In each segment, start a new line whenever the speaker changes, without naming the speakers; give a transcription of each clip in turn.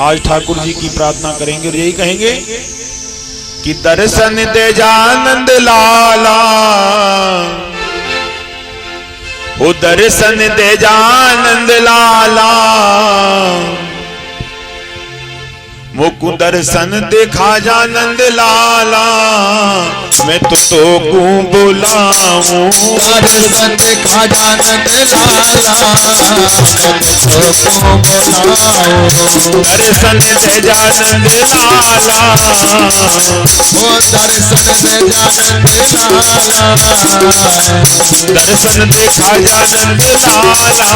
आज ठाकुर जी की प्रार्थना करेंगे और यही कहेंगे कि दर्शन दे जानंद लाला, ओ दर्शन दे जानंद लाला, मुकु दर्शन देखा जानंद लाला, मैं तो को बुलाऊं।
दर्शन देखा जानंद लाला, मैं तो को बुलाऊं।
दर्शन दे जानंद लाला,
ओ दर्शन दे जानंद लाला,
दर्शन देखा जानंद लाला,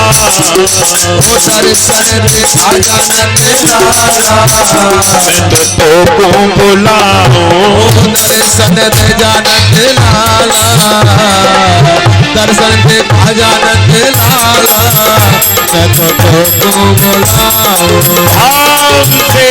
ओ दर्शन देखा जानंद लाला,
मैं तो को बुलाऊं।
दर्शन दे जानंद लाला, दर्शन देखा जानंद लाला, मैं तो को बुलाऊं।
भाव से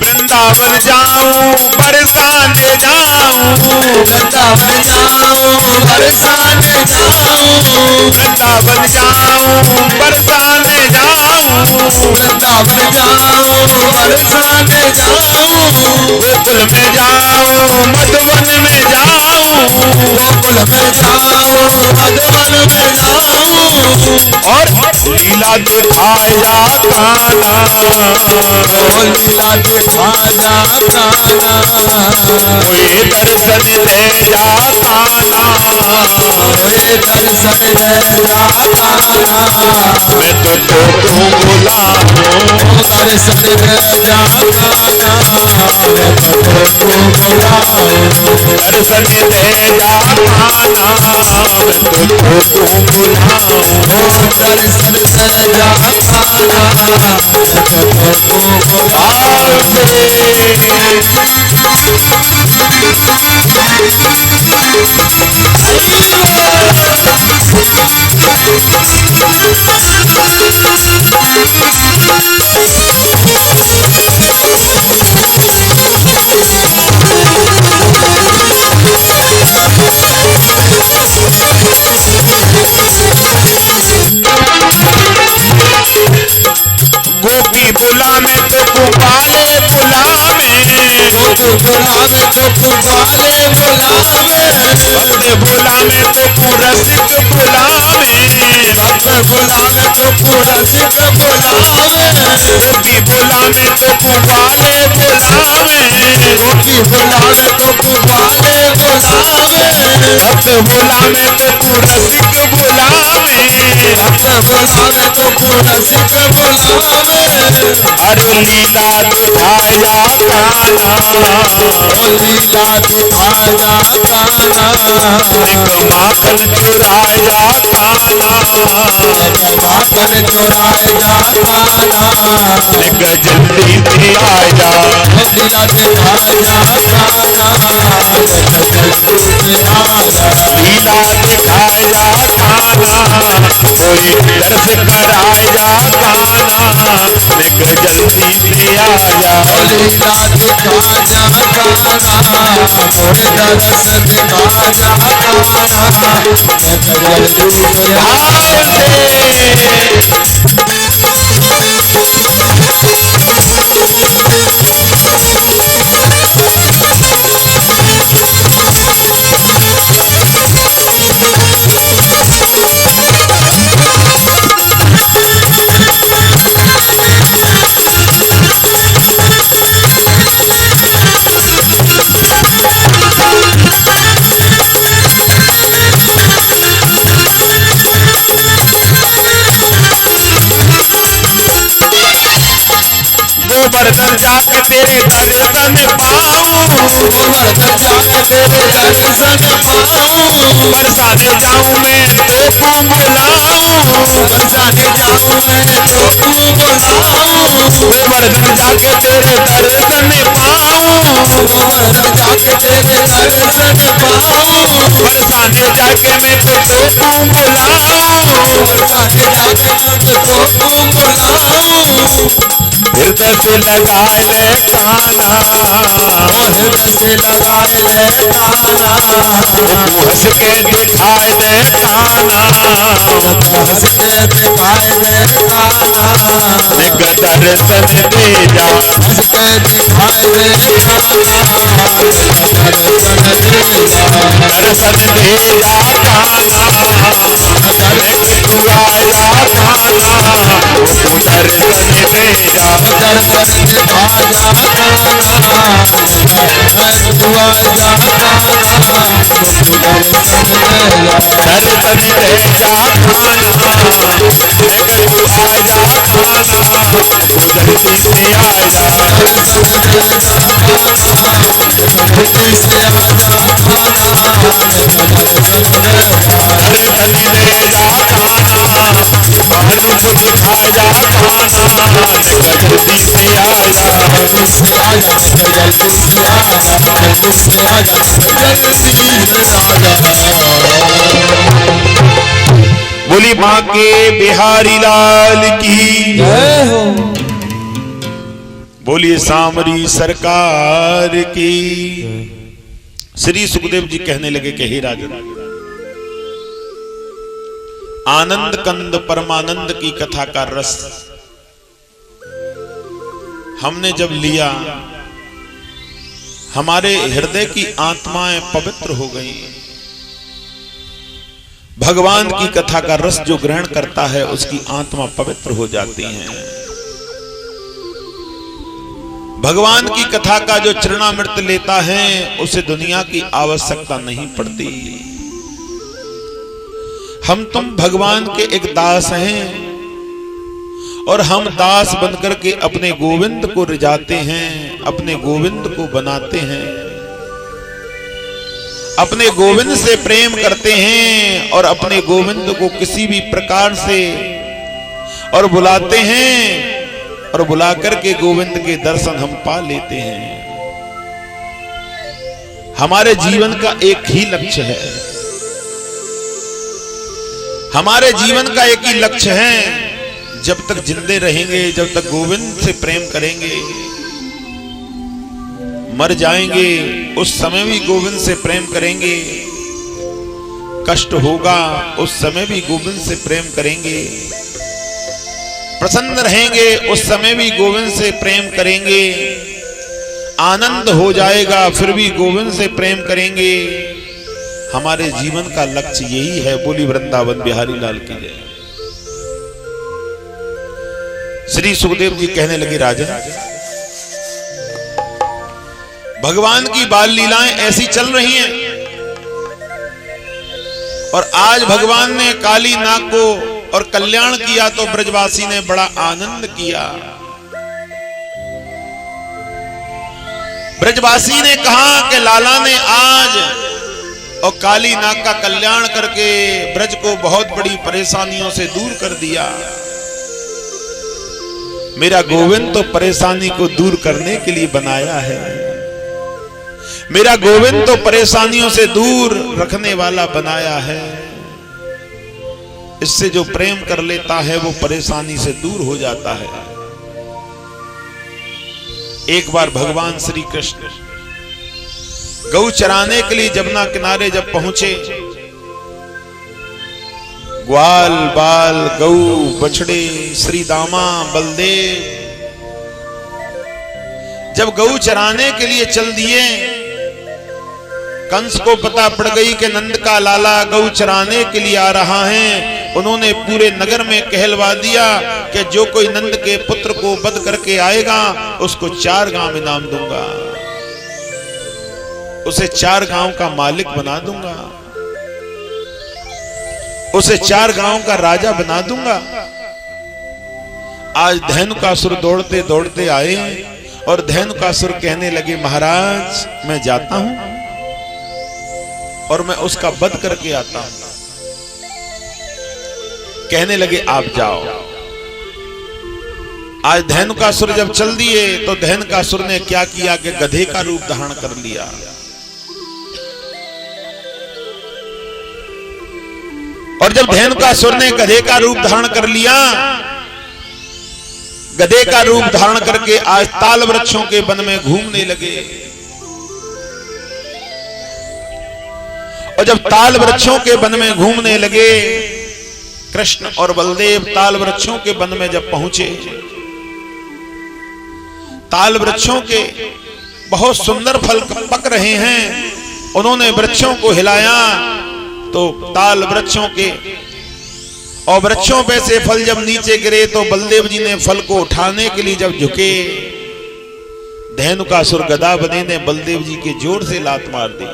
वृंदावन जाऊं बरसाने जाऊं,
वृंदावन जाऊं बरसाने जाऊं,
वृंदावन जाऊं बरसाने जाऊं,
वृंदावन जाऊं बरसाने जाऊं,
गोकुल में जाऊं मधुवन में जाऊं,
गोकुल में जाऊं मधुवन में जाऊं,
और लीला दिखाया कान्हा,
ओ लीला दिखा जा कान्हा,
कोई दर्शन दे जा कान्हा,
ओए दर्शन दे जा कान्हा,
मैं तो बुलाऊं।
दर्शन दे जा कान्हा, मैं तो बुलाऊं।
दर्शन दे जा कान्हा, मैं तो बुलाऊं।
दर्शन दे जा कान्हा, मैं तो बुलाऊं।
गोपी बुलावे तो कुपाले बुलावे,
गोपी बुलावे तो कुपाले बुलावे,
भक्त बुलावे तो कुरसिक बुलावे,
भक्त बुलावे तो कुरसिक बुलावे,
गोपी बुलावे तो कुपाले बुलावे,
गोपी बुलावे तो कुपाले बुलावे,
भक्त बुलावे तो कुरसिक बुलावे,
भक्त बुलावे तो कुरसिक बुलावे।
अरे लीला दिखाया कान्हा,
ओ लीला दिखाया कान्हा,
एक माखन चुराया कान्हा,
माखन चुराया कान्हा,
एक जल्दी से आया।
लीला दिखाया कान्हा, जल्दी से आया।
लीला दिखाया कान्हा, कोई दर्श कराया कान्हा, एक जल्दी से आया।
लीला दिखाया कान्हा, मोरे दर्श दिखाया कान्हा, जल्दी से
गोवर्धन जाके तेरे दर्शन पाऊं,
गोवर्धन जाके तेरे दर्शन पाऊं,
बरसाने जाऊं मैं तो तू बुलाऊं,
बरसाने जाऊं मैं तो तू बुलाऊं,
गोवर्धन जाके तेरे दर्शन पाऊं,
गोवर्धन जाके तेरे दर्शन पाऊं,
बरसाने जाके मैं तो तू बुलाऊं,
बरसाने जाके मैं तो तू बुलाऊं,
हृदय से लगाए ले काना,
हृदय से लगाए ले ताना,
हंस के दिखाए दे काना,
हंस के दिखाए दे ताना,
एक दर्शन दे जा,
हंस के दिखाए दे ताना, दर्शन दे जा,
दर्शन दे जा काना, एक तू आया काना, वो दर्शन दे जा,
दर्शन दिखा जा ताना, दुआ जा ताना, दर्शन दे जा,
दर्शन दे जा खाना, एक तू आया खाना, उधर से आया,
दर्शन दे जा ताना, धरती से आजा ताना, दर्शन दे जा,
दर्शन दे जा खाना, भानु दिखा जा खाना, धरती से आया,
जल्दी से आजा, जल्दी से आजा, जल्दी से आजा, जल्दी से आजा।
बोली माँ के बिहारी लाल की,
जय हो।
बोलिए सामरी सरकार की। श्री सुखदेव जी कहने लगे कि हे राजन, आनंद कंद परमानंद की कथा का रस हमने जब लिया, हमारे हृदय की आत्माएं पवित्र हो गई। भगवान की कथा का रस जो ग्रहण करता है उसकी आत्मा पवित्र हो जाती है। भगवान की कथा का जो चरणामृत लेता है उसे दुनिया की आवश्यकता नहीं पड़ती। हम तुम भगवान के एक दास हैं और हम दास बनकर के अपने गोविंद को रिझाते हैं, अपने गोविंद को बनाते हैं, अपने गोविंद से प्रेम करते हैं और अपने गोविंद को किसी भी प्रकार से और बुलाते हैं और बुला करके गोविंद के दर्शन हम पा लेते हैं। हमारे जीवन का एक ही लक्ष्य है, हमारे जीवन का एक ही लक्ष्य है। जब तक जिंदे रहेंगे, जब तक गोविंद से प्रेम करेंगे, मर जाएंगे उस समय भी गोविंद से प्रेम करेंगे, कष्ट होगा उस समय भी गोविंद से प्रेम करेंगे, प्रसन्न रहेंगे उस समय भी गोविंद से प्रेम करेंगे, आनंद हो जाएगा फिर भी गोविंद से प्रेम करेंगे। हमारे जीवन का लक्ष्य यही है। बोली वृंदावन बिहारी लाल की जय। श्री सुखदेव जी कहने लगे, राजन भगवान की बाल लीलाएं ऐसी चल रही हैं और आज भगवान ने काली नाग को और कल्याण किया तो ब्रजवासी ने बड़ा आनंद किया। ब्रजवासी ने कहा कि लाला ने आज और काली नाग का कल्याण करके ब्रज को बहुत बड़ी परेशानियों से दूर कर दिया। मेरा गोविंद तो परेशानी को दूर करने के लिए बनाया है, मेरा गोविंद तो परेशानियों से दूर रखने वाला बनाया है। इससे जो प्रेम कर लेता है वो परेशानी से दूर हो जाता है। एक बार भगवान श्री कृष्ण गौ चराने के लिए जमुना किनारे जब पहुंचे, ग्वाल बाल गौ बछड़े श्री दामा बलदेव जब गौ चराने के लिए चल दिए, कंस को पता पड़ गई कि नंद का लाला गौ चराने के लिए आ रहा है। उन्होंने पूरे नगर में कहलवा दिया कि जो कोई नंद के पुत्र को वध करके आएगा उसको 4 गांव इनाम दूंगा, उसे 4 गांव का मालिक बना दूंगा, उसे 4 गांव का राजा बना दूंगा। आज धनुकासुर दौड़ते दौड़ते आए और धेनुकासुर कहने लगे महाराज मैं जाता हूं और मैं उसका वध करके आता हूं। कहने लगे आप जाओ। आज धेनुकासुर जब चल दिए तो धेनुकासुर ने क्या किया कि गधे का रूप धारण कर लिया। और जब धेनुकासुर ने गधे का रूप धारण कर लिया, गधे का रूप धारण करके आज ताल वृक्षों के वन में घूमने लगे। और जब ताल वृक्षों के वन में घूमने लगे, कृष्ण और बलदेव ताल वृक्षों के वन में जब पहुंचे, ताल वृक्षों के बहुत सुंदर फल पक रहे हैं। उन्होंने वृक्षों को हिलाया तो ताल वृक्षों के और वृक्षों पे से फल जब नीचे गिरे तो बलदेव जी ने फल को उठाने के लिए जब झुके, धेनुकासुर गदा बने ने बलदेव जी के जोर से लात मार दी।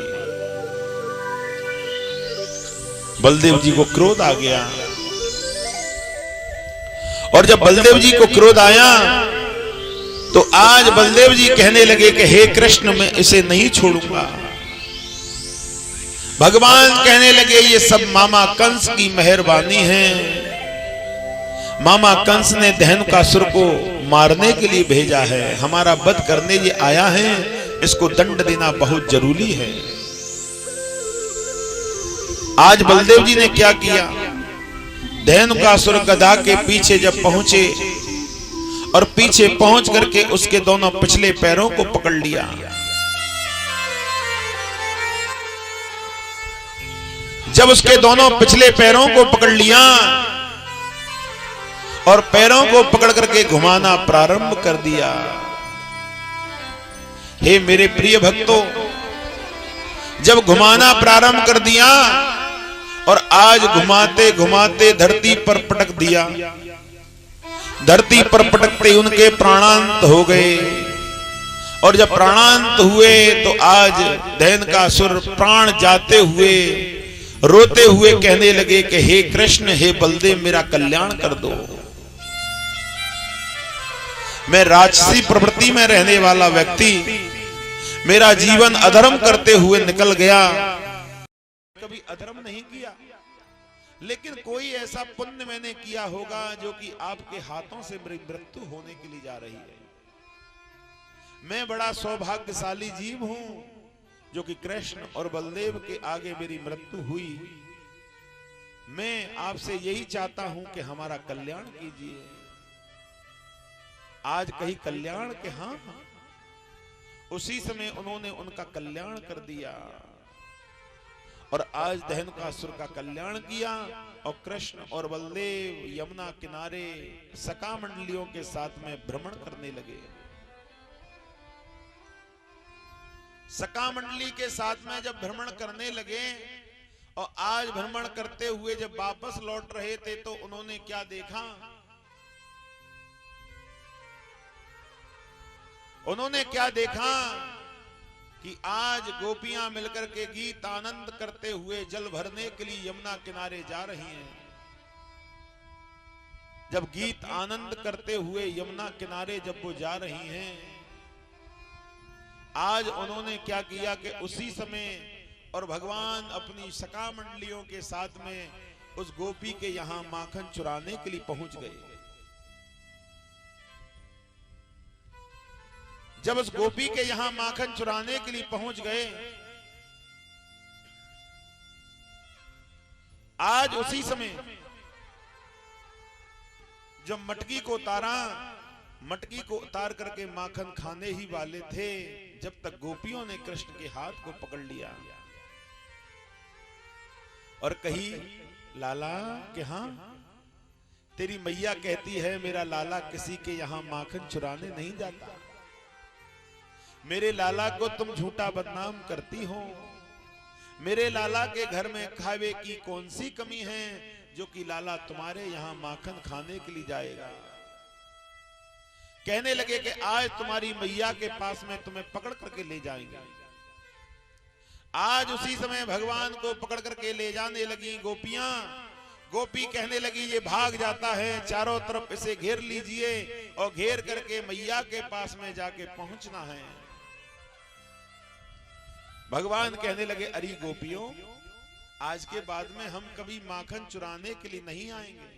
बलदेव जी को क्रोध आ गया। और जब बलदेव जी को क्रोध आया तो आज बलदेव जी कहने लगे कि हे कृष्ण मैं इसे नहीं छोड़ूंगा। भगवान कहने लगे ये सब मामा कंस की मेहरबानी है। मामा कंस ने धेनुकासुर को मारने के लिए भेजा है, हमारा वध करने ये आया है, इसको दंड देना बहुत जरूरी है। आज बलदेव जी ने क्या किया, धेनुकासुर गधा के पीछे जब पहुंचे और पीछे पहुंच करके उसके दोनों पिछले पैरों को पकड़ लिया। जब उसके दोनों पिछले पैरों को पकड़ लिया और पैरों को पकड़ करके घुमाना प्रारंभ कर दिया। हे मेरे प्रिय भक्तों, जब घुमाना प्रारंभ कर दिया और आज घुमाते घुमाते धरती पर पटक दिया, धरती पर पटकते उनके प्राणांत हो गए। और जब प्राणांत हुए तो आज धेनुकासुर प्राण जाते हुए रोते हुए कहने लगे कि हे कृष्ण हे बलदेव मेरा कल्याण कर दो। मैं राक्षसी प्रवृत्ति में रहने वाला व्यक्ति, मेरा जीवन अधर्म करते हुए निकल गया। कभी अधर्म नहीं किया, लेकिन कोई ऐसा पुण्य मैंने किया होगा जो कि आपके हाथों से मृत्यु होने के लिए जा रही है। मैं बड़ा सौभाग्यशाली जीव हूं जो कि कृष्ण और बलदेव के आगे मेरी मृत्यु हुई। मैं आपसे यही चाहता हूं कि हमारा कल्याण कीजिए। आज कहीं कल्याण के हां, उसी समय उन्होंने उनका कल्याण कर दिया और आज धेनुकासुर का कल्याण किया। और कृष्ण और बलदेव यमुना किनारे सखा मंडलियों के साथ में भ्रमण करने लगे। सखा मंडली के साथ में जब भ्रमण करने लगे और आज भ्रमण करते हुए जब वापस लौट रहे थे तो उन्होंने क्या देखा, उन्होंने क्या देखा कि आज गोपियां मिलकर के गीत आनंद करते हुए जल भरने के लिए यमुना किनारे जा रही हैं। जब गीत आनंद करते हुए यमुना किनारे जब वो जा रही हैं, आज उन्होंने क्या किया कि उसी समय और भगवान अपनी सखा मंडलियों के साथ में उस गोपी के यहां माखन चुराने के लिए पहुंच गए। जब उस गोपी के यहां माखन चुराने के लिए पहुंच गए, आज उसी समय जब मटकी को उतारा, मटकी को उतार करके माखन खाने ही वाले थे, जब तक गोपियों ने कृष्ण के हाथ को पकड़ लिया और कही लाला के हां तेरी मैया कहती है मेरा लाला किसी के यहां माखन चुराने नहीं जाता। मेरे लाला को तुम झूठा बदनाम करती हो। मेरे लाला के घर में खावे की कौन सी कमी है जो कि लाला तुम्हारे यहां माखन खाने के लिए जाएगा। कहने लगे कि आज तुम्हारी मैया के पास में तुम्हें पकड़ करके ले जाएंगे। आज उसी समय भगवान को पकड़ करके ले जाने लगी गोपियां। गोपी कहने लगी ये भाग जाता है, चारों तरफ इसे घेर लीजिए, और घेर करके मैया के पास में जाके पहुंचना है। भगवान कहने लगे, अरे गोपियों, आज के बाद में हम कभी माखन चुराने के लिए नहीं आएंगे।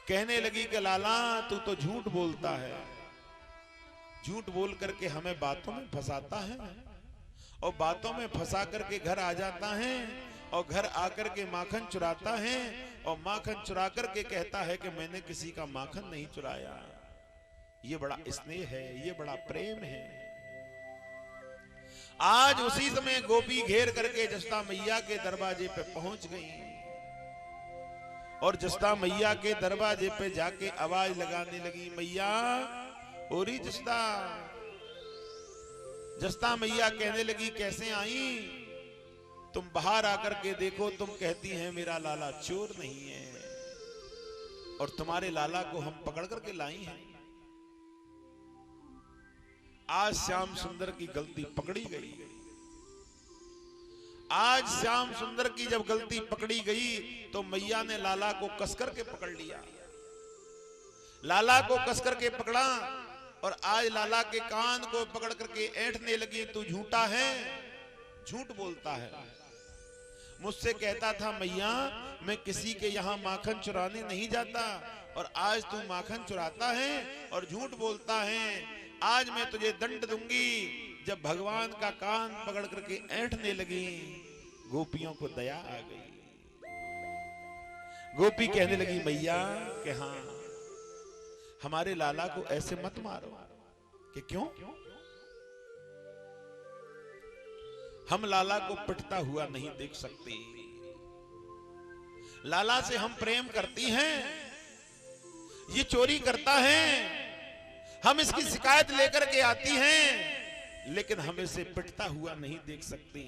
कहने लगी कि लाला तू तो झूठ बोलता है, झूठ बोल करके हमें बातों में फंसाता है और बातों में फंसा करके घर आ जाता है और घर आकर के माखन चुराता है और माखन चुरा करके कहता है कि मैंने किसी का माखन नहीं चुराया। ये बड़ा स्नेह है, ये बड़ा प्रेम है। आज उसी समय गोपी घेर करके जस्ता मैया के दरवाजे पे पहुंच गई और जस्ता मैया के दरवाजे पे जाके आवाज लगाने लगी, मैया ओरी जस्ता। जस्ता मैया कहने लगी, कैसे आई? तुम बाहर आकर के देखो, तुम कहती हैं मेरा लाला चोर नहीं है और तुम्हारे लाला को हम पकड़ करके लाई हैं। आज श्याम सुंदर की गलती पकड़ी गई। आज श्याम सुंदर की जब गलती पकड़ी गई तो मैया ने लाला को कसकर के पकड़ लिया। लाला को कसकर के पकड़ा और आज लाला के कान को पकड़ करके ऐंठने लगी, तू झूठा है, झूठ बोलता है। मुझसे कहता था मैया मैं किसी के यहाँ माखन चुराने नहीं जाता और आज तू माखन चुराता है और झूठ बोलता है। आज मैं तुझे दंड दूंगी। जब भगवान का कान पकड़ करके ऐंठने लगी, गोपियों को दया आ गई। गोपी कहने लगी, मैया कि हाँ, हमारे लाला को ऐसे मत मारो। कि क्यों? हम लाला को पिटता हुआ नहीं देख सकते। लाला से हम प्रेम करती हैं, ये चोरी करता है, हम इसकी शिकायत लेकर के आती हैं, लेकिन हम इसे पिटता हुआ नहीं देख सकते।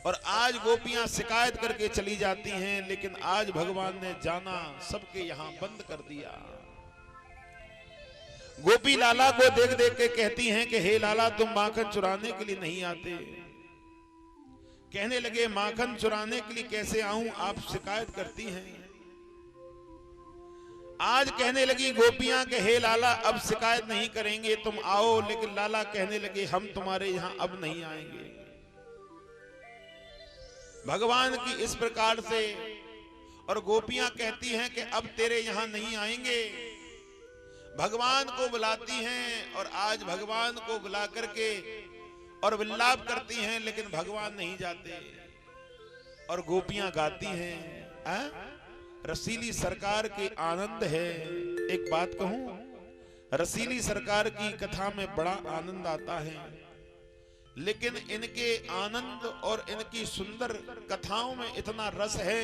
और आज गोपियां शिकायत करके चली जाती हैं, लेकिन आज भगवान ने जाना सबके यहां बंद कर दिया। गोपी लाला को देख देख के कहती हैं कि हे लाला तुम माखन चुराने के लिए नहीं आते। कहने लगे, माखन चुराने के लिए कैसे आऊं, आप शिकायत करती हैं। आज कहने लगी गोपियां कि हे लाला अब शिकायत नहीं करेंगे, तुम आओ। लेकिन लाला कहने लगे, हम तुम्हारे यहां अब नहीं आएंगे। भगवान की इस प्रकार से और गोपियां कहती हैं कि अब तेरे यहां नहीं आएंगे। भगवान को बुलाती हैं और आज भगवान को बुला करके और विलाप करती हैं, लेकिन भगवान नहीं जाते। और गोपियां गाती हैं, रसीली सरकार के आनंद है। एक बात कहूं, रसीली सरकार की कथा में बड़ा आनंद आता है, लेकिन इनके आनंद और इनकी सुंदर कथाओं में इतना रस है,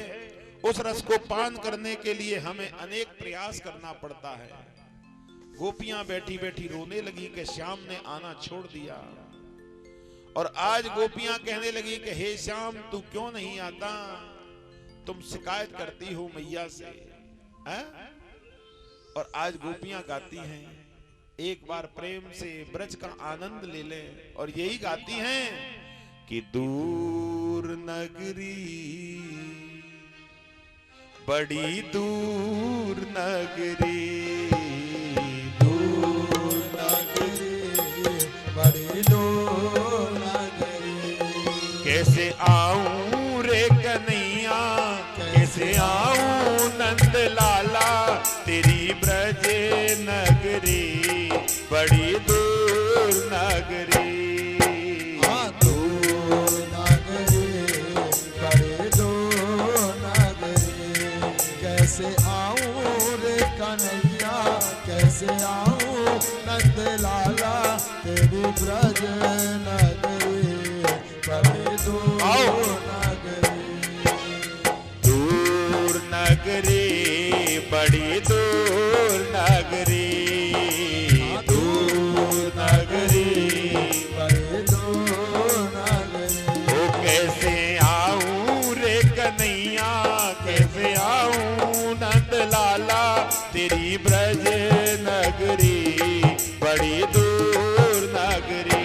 उस रस को पान करने के लिए हमें अनेक प्रयास करना पड़ता है। गोपियां बैठी बैठी रोने लगी कि श्याम ने आना छोड़ दिया। और आज गोपियां कहने लगी कि हे श्याम तू क्यों नहीं आता, तुम शिकायत करती हो मैया से। और आज गोपियां गाती हैं, एक बार प्रेम से ब्रज का आनंद ले लें। और यही गाती हैं कि दूर नगरी, बड़ी दूर नगरी,
बड़ी दूर नगरी,
कैसे आऊं रे कन्हैया, कैसे आऊं नंद लाला, तेरी ब्रज नगरी, बड़ी दूर नगरी।
हाँ दूर नगरी, बड़ी दूर नगरी, कैसे आऊं रे कन्हैया, कैसे आऊं नंद लाला, तेरी ब्रज नगरी, बड़ी दूर नगरी।
दूर नगरी, बड़ी दूर नगरी, दूर नगरी,
बड़ी दूर नगरी।
ओ कैसे आऊं रे कन्हैया, कैसे आऊं नंद लाला, तेरी ब्रज नगरी, बड़ी दूर नगरी।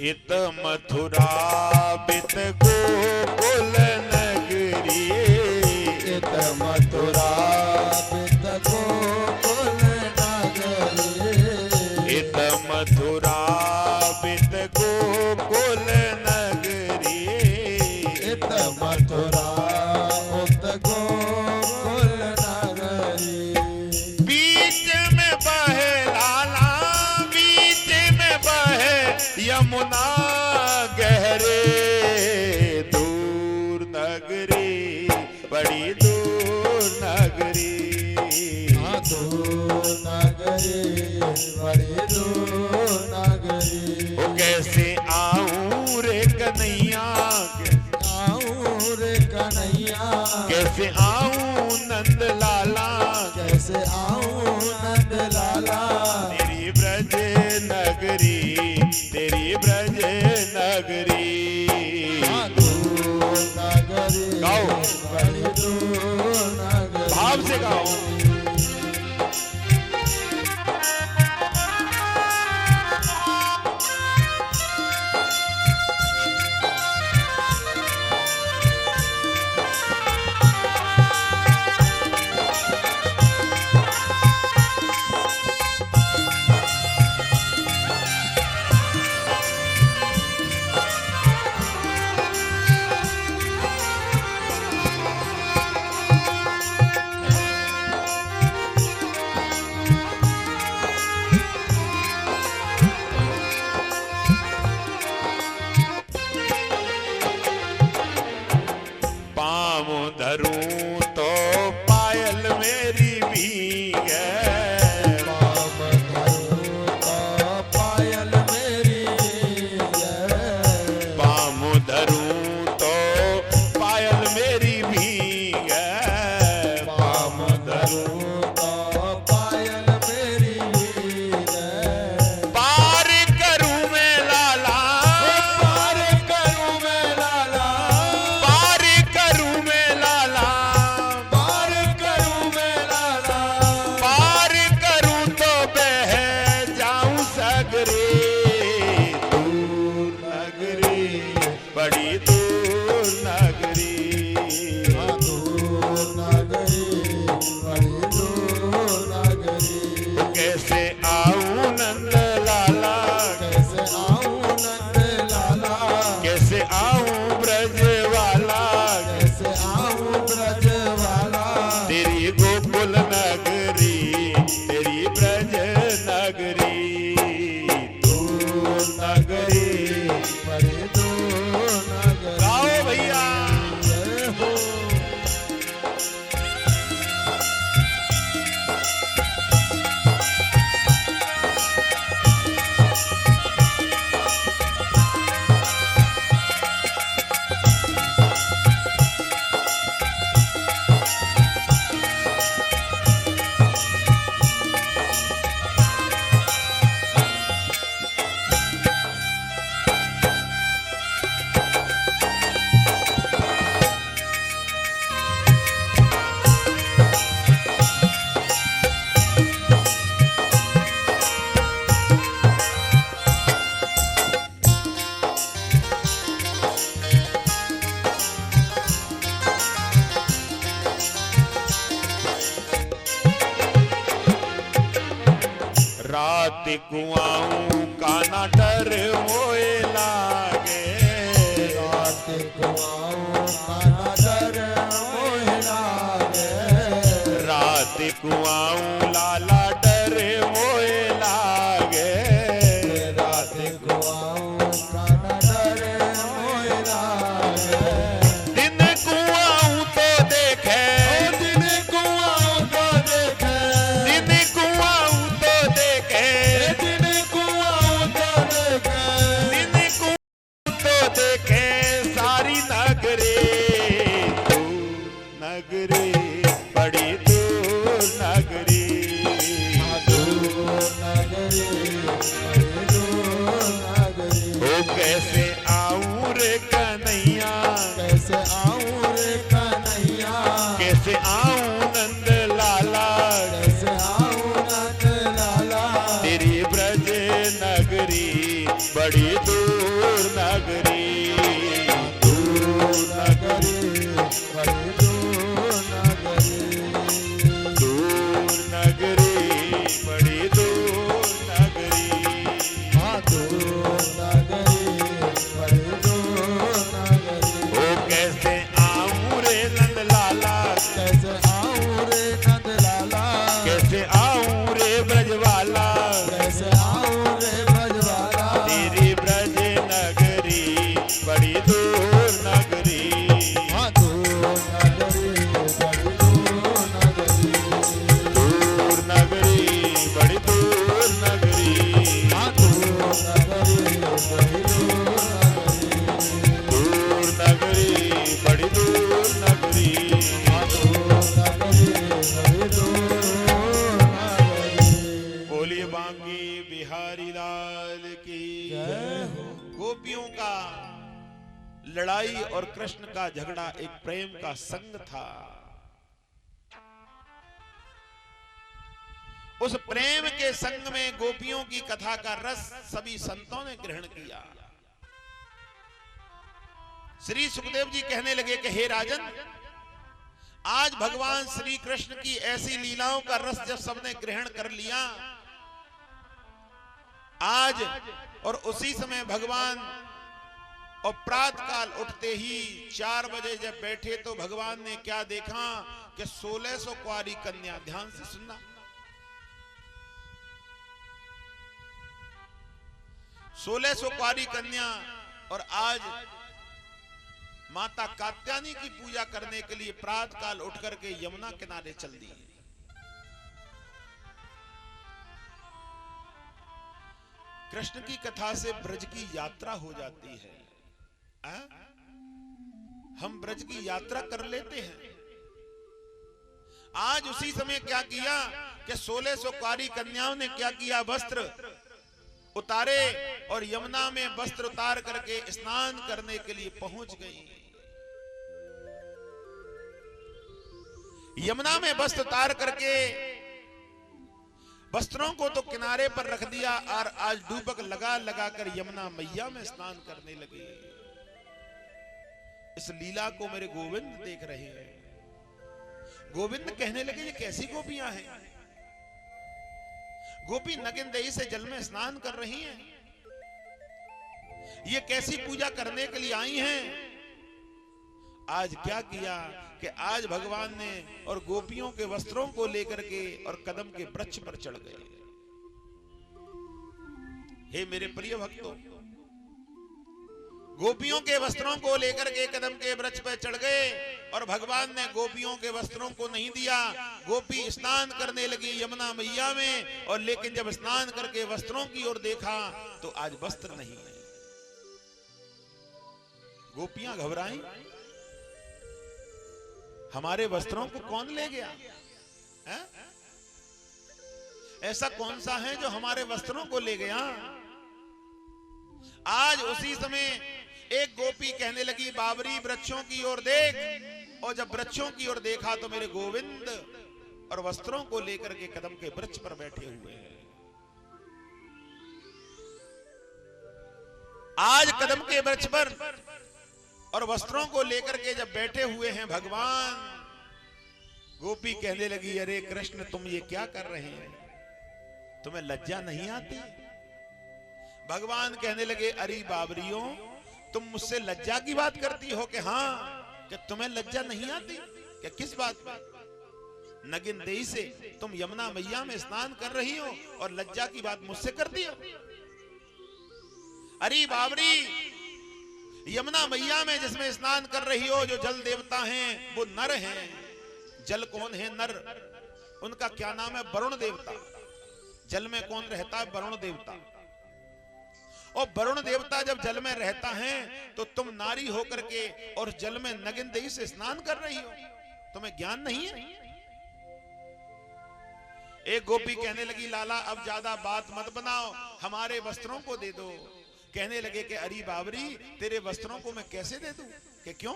इत मथुरा बित गोकुल नगरी,
इत मथुरा बित गोकुल नगरी,
इत मथुरा बित गोकुल नगरी,
इत मथुरा बित गोकुल नगरी।
बीच में बहे लाला, बीच में बहे यमुना गहरे, दूर नगरी बड़ी दूर नगरी,
दूर नगरी बड़ी दूर नगरी।
ओ कैसे आऊं रे कन्हैया,
आऊं रे कन्हैया,
कैसे आऊं नंद लाला,
कैसे आऊं नंद लाला।
तेरी ब्रज नगरी, तेरी ब्रज नगरी।
दूर नगरी
गाओ।
बड़ी दूर नगरी।
भाव से गाओ। पाँव धरूं तो पायल मेरी भीगे,
पाँव धरूं तो पायल मेरी भीगे,
पाँव धरूं तो पायल मेरी भीगे,
पाँव धरूं तो पायल मेरी भीगे।
पार करूं मैं लाला,
पार करूं मैं लाला,
पार करूं मैं लाला,
पार करूं मैं लाला।
पार करूं तो बह जाऊं सगरे, दूर नगरी बड़ी दूर नगरी,
दूर नगरी बड़ी दूर नगरी।
कैसे आऊं नंद लाला,
कैसे आऊं नंद लाला,
कैसे आऊं ब्रज वाला,
कैसे आऊं ब्रज वाला।
तेरी गोकुल नगरी, तेरी ब्रज नगरी,
दूर नगरी बड़ी दूर नगरी।
गाओ भैया।
जय हो।
रात कुआऊं काना डर मोए लागे,
रात को आऊं काना डर मोहे लागे,
रात कुआऊं लाला डर मोए लागे,
रात को आऊं काना डर मोहे लागे।
दिन कुआऊं तो देखे,
दिन को आऊं तो देखे,
दिन कुआऊं तो देखे,
दिन को आऊं तो देखे,
दिन कुआऊं तो देखे सारी नगरी, दूर नगरी बड़ी दूर नगरी,
दूर नगरी बड़ी दूर नगरी।
ओ कैसे आऊं रे कन्हैया,
कैसे आऊं रे कन्हैया,
कैसे आऊं नंद लाला,
कैसे आऊं नंद लाला।
तेरी ब्रज नगरी बड़ी दूर
आऊं रे नंदलाला,
कैसे आऊं रे ब्रजवाला,
कैसे आऊं रे ब्रजवाला,
तेरी ब्रज नगरी बड़ी दूर नगरी,
हाँ दूर नगरी बड़ी दूर नगरी,
दूर नगरी बड़ी दूर नगरी,
हाँ दूर नगरी बड़ी दूर नगरी,
दूर नगरी बड़ी दूर नगरी।
हाँ दूर नगरी बड़ी दूर नगरी।
बोलिए बांके बिहारी लाल की
जय हो।
गोपियों का लड़ाई और कृष्ण का झगड़ा एक प्रेम का संग था। उस प्रेम के संग में गोपियों की कथा का रस सभी संतों ने ग्रहण किया। श्री सुखदेव जी कहने लगे कि हे राजन, आज भगवान श्री कृष्ण की ऐसी लीलाओं का रस जब सबने ग्रहण कर लिया, आज और उसी समय भगवान और प्रातः काल उठते ही 4 बजे जब बैठे तो भगवान ने क्या देखा कि 1600 कुंवारी कन्या, ध्यान से सुनना, 1600 कुंवारी कन्या, और आज माता कात्यायनी की पूजा करने के लिए प्रातः काल उठ करके यमुना किनारे चल दी। कृष्ण की कथा से ब्रज की यात्रा हो जाती है। हम ब्रज की यात्रा कर लेते हैं। आज उसी समय क्या किया कि 1600 कुंवारी कन्याओं ने क्या किया, वस्त्र उतारे और यमुना में वस्त्र उतार करके स्नान करने के लिए पहुंच गई। यमुना में वस्त्र उतार करके वस्त्रों को तो किनारे पर रख दिया और आज डूबक लगा लगा कर यमुना मैया में स्नान करने लगे। इस लीला को मेरे गोविंद देख रहे हैं। गोविंद कहने लगे ये कैसी गोपियां हैं? गोपी नगिनदेही से जल में स्नान कर रही हैं, ये कैसी पूजा करने के लिए आई हैं? आज क्या किया कि आज भगवान ने और गोपियों के वस्त्रों को लेकर के और कदम के वृक्ष पर चढ़ गए। हे मेरे प्रिय भक्तों, गोपियों के वस्त्रों को लेकर के कदम के वृक्ष पर चढ़ गए और भगवान ने गोपियों के वस्त्रों को नहीं दिया। गोपी स्नान करने लगी यमुना मैया में, और लेकिन जब स्नान करके वस्त्रों की ओर देखा तो आज वस्त्र नहीं है। गोपियां घबराई, हमारे वस्त्रों को कौन ले गया है? ऐसा कौन सा है जो हमारे वस्त्रों को ले गया? आज उसी समय एक गोपी कहने लगी, बाबरी वृक्षों की ओर देख। और जब वृक्षों की ओर देखा तो मेरे गोविंद और वस्त्रों को लेकर के कदम के वृक्ष पर बैठे हुए हैं। आज कदम के वृक्ष पर और वस्त्रों को लेकर के जब बैठे हुए हैं भगवान, गोपी कहने लगी, अरे कृष्ण तुम ये क्या कर रहे हैं? तुम्हें लज्जा नहीं आती? भगवान कहने लगे, अरे बाबरियों, तुम मुझसे लज्जा की बात करती हो कि हाँ, कि तुम्हें लज्जा नहीं आती? क्या किस बात पर? नगिनदेही से तुम यमुना मैया में स्नान कर रही हो और लज्जा की बात मुझसे करती हो? अरे बाबरी, यमुना मैया में जिसमें स्नान कर रही हो, जो जल देवता हैं वो नर हैं। जल कौन है? नर। उनका क्या नाम है? वरुण देवता। जल में कौन रहता है? वरुण देवता। और वरुण देवता जब जल में रहता है तो तुम नारी होकर के और जल में नगिनदेही से स्नान कर रही हो, तुम्हें ज्ञान नहीं है? एक गोपी कहने लगी, लाला अब ज्यादा बात मत बनाओ, हमारे वस्त्रों को दे दो। कहने लगे कि अरे बाबरी, तेरे वस्त्रों को मैं कैसे दे दूं? कि क्यों?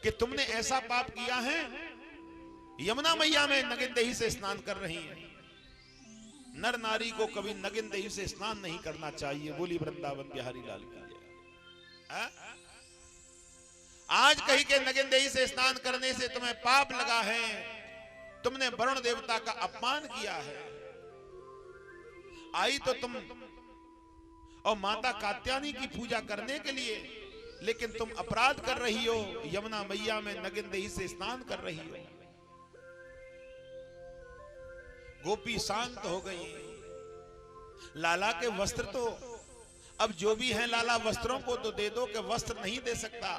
कि तुमने ऐसा पाप किया है, यमुना मैया में नगिनदेही से स्नान कर रही है। नर नारी को कभी नगिनदेही से स्नान नहीं करना चाहिए। बोली वृंदावन बिहारी लाल की जय। आज कहीं के नगिनदेही से स्नान करने से तुम्हें पाप लगा है, तुमने वरुण देवता का अपमान किया है। आई तो तुम और माता कात्यायनी की पूजा करने के लिए, लेकिन तुम अपराध कर रही हो, यमुना मैया में नगिनदेही से स्नान कर रही हो। गोपी शांत हो गई। लाला के वस्त्र तो अब जो भी हैं लाला, वस्त्रों को तो दे दो, कि वस्त्र नहीं दे सकता।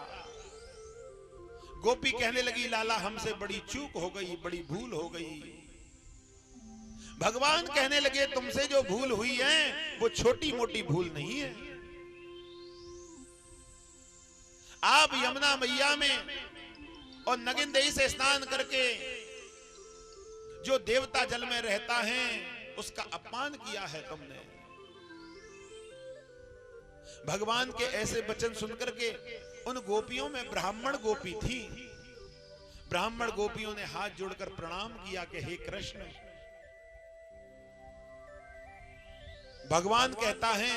गोपी कहने लगी लाला हमसे बड़ी चूक हो गई, बड़ी भूल हो गई। भगवान कहने लगे तुमसे जो भूल हुई है वो छोटी मोटी भूल नहीं है। आप यमुना मैया में और नगिनदेही से स्नान करके जो देवता जल में रहता है उसका अपमान किया है तुमने। भगवान के ऐसे वचन सुनकर के उन गोपियों में ब्राह्मण गोपी थी। ब्राह्मण गोपियों ने हाथ जोड़कर प्रणाम किया कि हे कृष्ण। भगवान कहता है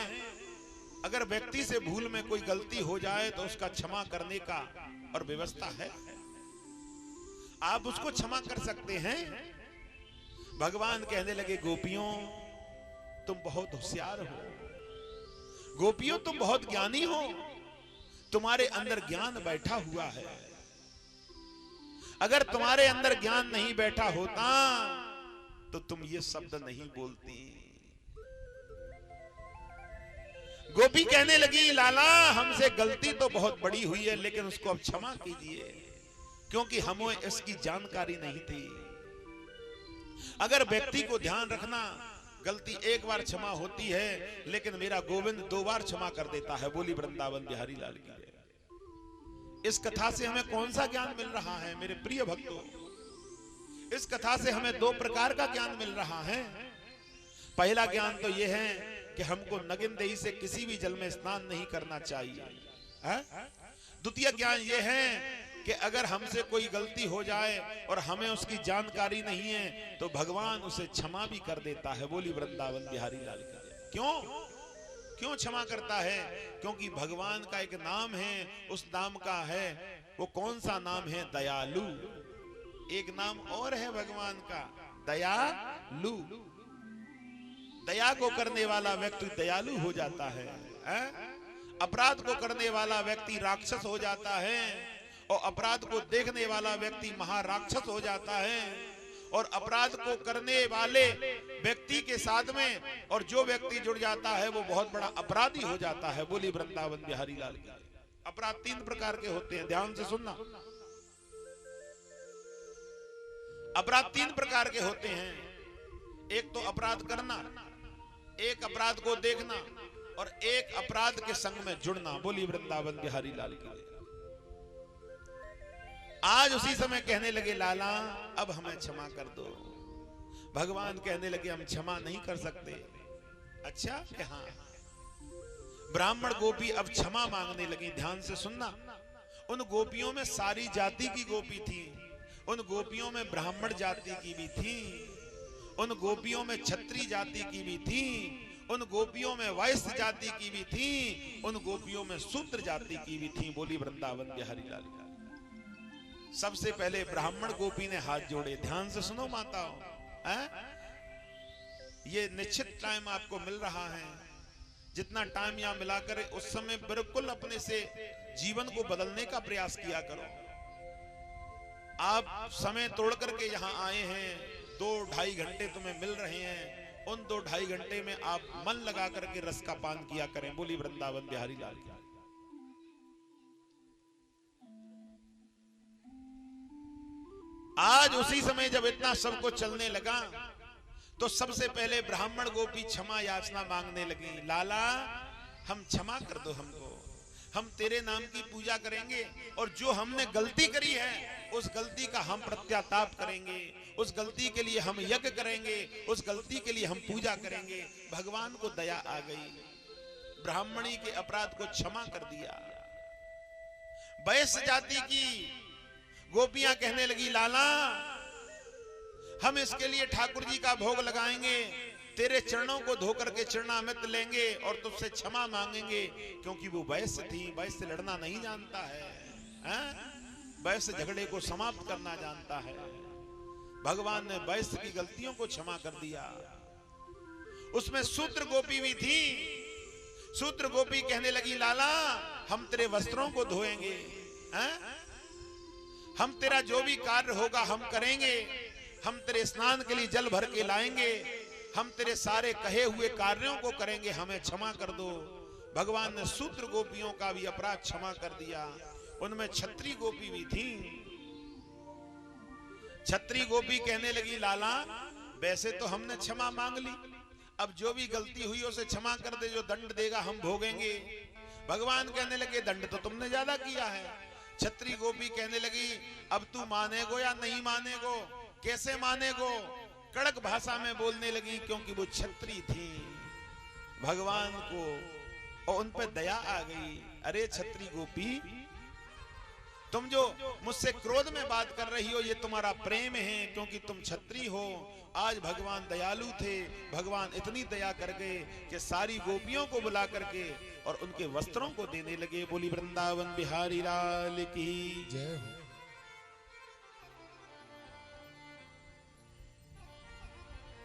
अगर व्यक्ति से भूल में कोई गलती हो जाए तो उसका क्षमा करने का और व्यवस्था है, आप उसको क्षमा कर सकते हैं। भगवान कहने लगे गोपियों तुम बहुत होशियार हो, गोपियों तुम बहुत ज्ञानी हो, तुम्हारे अंदर ज्ञान बैठा हुआ है। अगर तुम्हारे अंदर ज्ञान नहीं बैठा होता तो तुम ये शब्द नहीं बोलती। गोपी कहने लगी लाला हमसे गलती तो बहुत बड़ी हुई है, लेकिन उसको अब क्षमा कीजिए, क्योंकि हमें इसकी जानकारी नहीं थी। अगर व्यक्ति को ध्यान रखना, गलती एक बार क्षमा होती है, लेकिन मेरा गोविंद 2 बार क्षमा कर देता है। बोली वृंदावन बिहारी लाल की जय। इस कथा से हमें कौन सा ज्ञान मिल रहा है मेरे प्रिय भक्तों? इस कथा से हमें 2 प्रकार का ज्ञान मिल रहा है। पहला ज्ञान तो यह है कि हमको नगिनदेही से किसी भी जल में स्नान नहीं करना चाहिए। द्वितीय ज्ञान यह है कि अगर हमसे कोई गलती हो जाए और हमें उसकी जानकारी नहीं है तो भगवान उसे क्षमा भी कर देता है। बोली वृंदावन बिहारी लाल की जय। क्यों क्षमा करता है? क्योंकि भगवान का एक नाम है, उस नाम का है, वो कौन सा नाम है? दयालु। एक नाम और है भगवान का, दयालु। दया को करने वाला व्यक्ति दयालु हो जाता है। अपराध को करने वाला व्यक्ति राक्षस हो जाता है, और अपराध को देखने वाला व्यक्ति महाराक्षस हो जाता है। और अपराध को करने वाले व्यक्ति के साथ में और जो व्यक्ति जुड़ जाता है वो बहुत बड़ा अपराधी हो जाता है। बोली वृंदावन बिहारी लाल की। अपराध 3 प्रकार के होते हैं, ध्यान से सुनना। अपराध 3 प्रकार के होते हैं। एक तो अपराध करना, एक अपराध को देखना, और एक अपराध के संग में जुड़ना। बोली वृंदावन बिहारी लाल की। आज उसी समय कहने लगे लाला अब हमें क्षमा कर दो। भगवान कहने लगे हम क्षमा नहीं कर सकते। अच्छा कि हाँ। ब्राह्मण गोपी अब क्षमा मांगने लगी। ध्यान से सुनना। उन गोपियों में सारी जाति की गोपी थी। उन गोपियों में ब्राह्मण जाति की भी थी, उन गोपियों में क्षत्रिय जाति की भी थी, उन गोपियों में वैश्य जाति की भी थी, उन गोपियों में शूद्र जाति की भी थी। बोली वृंदावन बिहारी लाल का। सबसे पहले ब्राह्मण गोपी ने हाथ जोड़े। ध्यान से सुनो माताओं, ये निश्चित टाइम आपको मिल रहा है। जितना टाइम यहां मिलाकर उस समय बिल्कुल अपने से जीवन को बदलने का प्रयास किया करो। आप समय तोड़ करके यहां आए हैं, 2-2.5 घंटे तुम्हें मिल रहे हैं। उन 2-2.5 घंटे में आप मन लगा करके रस का पान किया करें। बोली वृंदावन बिहारी लाल की। आज उसी समय जब इतना सबको चलने लगा तो सबसे पहले ब्राह्मण गोपी क्षमा याचना मांगने लगी। लाला हम क्षमा कर दो हमको, हम तेरे नाम की पूजा करेंगे, और जो हमने गलती करी है उस गलती का हम प्रत्याताप करेंगे, उस गलती के लिए हम यज्ञ करेंगे, उस गलती के लिए हम पूजा करेंगे। भगवान को दया आ गई, ब्राह्मणी के अपराध को क्षमा कर दिया। वैश्य जाति की गोपियां कहने लगी लाला हम इसके लिए ठाकुर जी का भोग लगाएंगे, तेरे चरणों को धोकर के चरणामृत लेंगे और तुझसे क्षमा मांगेंगे, क्योंकि वो वैश्य थी। वैश्य लड़ना नहीं जानता है, वैश्य झगड़े को समाप्त करना जानता है। भगवान ने वैश्य की गलतियों को क्षमा कर दिया। उसमें शूद्र गोपी भी थी। शूद्र गोपी कहने लगी लाला हम तेरे वस्त्रों को धोएंगे, हैं? हम तेरा जो भी कार्य होगा हम करेंगे, हम तेरे स्नान के लिए जल भर के लाएंगे, हम तेरे सारे कहे हुए कार्यों को करेंगे, हमें क्षमा कर दो। भगवान ने शूद्र गोपियों का भी अपराध क्षमा कर दिया। उनमें क्षत्रिय गोपी भी थी। क्षत्रिय गोपी कहने लगी, लाला वैसे तो हमने क्षमा मांग ली, अब जो भी गलती हुई उसे क्षमा कर दे, जो दंड देगा हम भोगेंगे। भगवान कहने लगे, दंड तो तुमने ज्यादा किया है। क्षत्रिय गोपी कहने लगी, अब तू मानेगो या नहीं मानेगो, कैसे मानेगो? कड़क भाषा में बोलने लगी, क्योंकि वो क्षत्रिय थी। भगवान को और उन पर दया आ गई। अरे क्षत्रिय गोपी, तुम जो मुझसे क्रोध में बात कर रही हो, ये तुम्हारा प्रेम है, क्योंकि तुम क्षत्रिय हो। आज भगवान दयालु थे, भगवान इतनी दया कर गए कि सारी गोपियों को बुला करके और उनके वस्त्रों को देने लगे। बोली वृंदावन बिहारी लाल की
जय हो।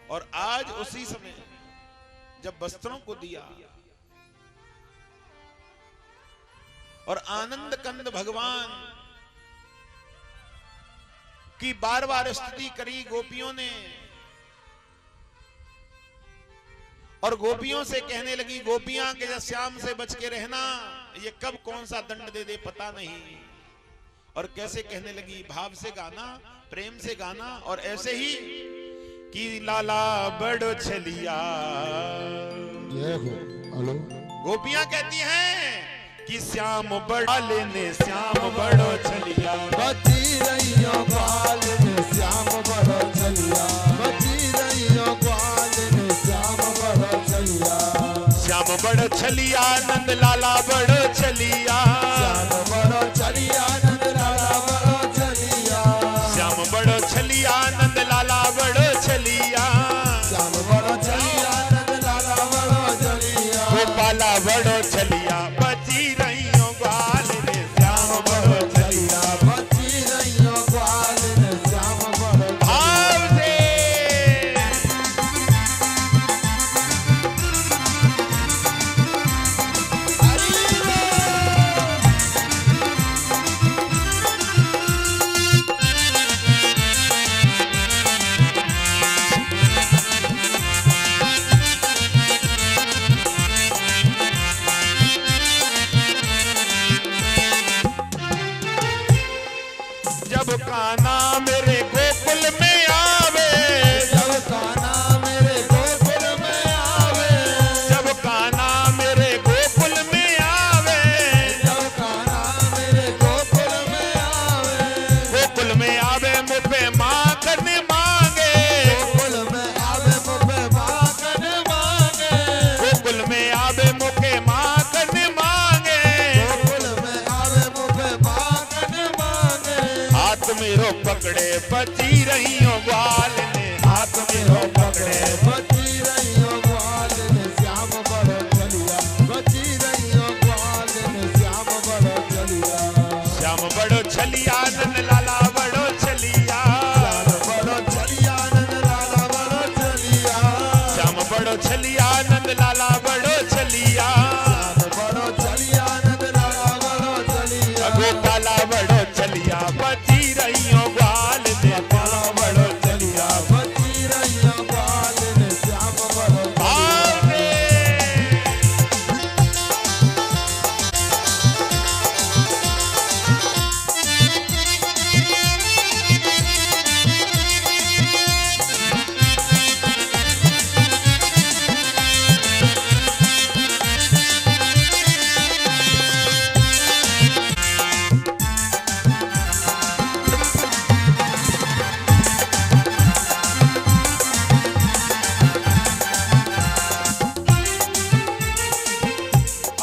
और आज उसी समय जब वस्त्रों को दिया और आनंद कंद भगवान की बार बार स्तुति करी गोपियों ने, और गोपियों से कहने लगी, गोपियां के जब श्याम से बच के रहना, ये कब कौन सा दंड दे दे पता नहीं। और कैसे कहने लगी, भाव से गाना, प्रेम से गाना, और ऐसे ही कि लाला बड़ो छलिया।
जय हो। हेलो।
गोपियां कहती हैं कि श्याम बड़ा लेने श्याम बड़ो छलिया,
बची रहियो ग्वाल ने श्याम बड़ो छलिया, बची रहियो ग्वाल ने श्याम बड़ो छलिया।
श्याम बड़ो छलिया नंद लाला बड़ो छलिया,
श्याम बड़ो छलिया नंद लाला बड़ो छलिया,
श्याम बड़ो छलिया नंद लाला बड़ो छलिया,
श्याम बड़ो छलिया नंद लाला बड़ो छलिया,
गोपाला बड़ो छलिया, बची रहियो ग्वाल ने श्याम बड़ो छलिया,
बची रहियो ग्वाल ने श्याम बड़ो
भाव से जब कान्हा मेरे गोकुल में आवे,
जब कान्हा मेरे गोकुल में आवे,
जब कान्हा मेरे गोकुल में आवे,
जब कान्हा मेरे गोकुल में आवे,
गोकुल में आवे मुझे माखन मांगे,
गोकुल में आवे मुझे माखन मांगे,
गोकुल में आवे मुझे माखन मांगे,
गोकुल में आवे मुझे माखन मांगे।
हाथ मेरो पकड़े बची रहियो ग्वाल ने, हाथ मेरो पकड़े
बची रहियो ग्वाल ने श्याम बड़ो छलिया, बची रहियो ग्वाल ने श्याम बड़ो छलिया,
श्याम बड़ो छलिया नंद लाला बड़ो छलिया,
श्याम बड़ो छलिया नंद लाला बड़ो छलिया,
श्याम बड़ो छलिया नंद लाला बड़ो छलिया,
श्याम बड़ो छलिया नंद लाला बड़ो छलिया,
गोपाला बड़ो छलिया, बची रहियो ग्वाल ने श्याम बड़ो छलिया,
बची रहियो ग्वाल ने श्याम बड़ो
भाव से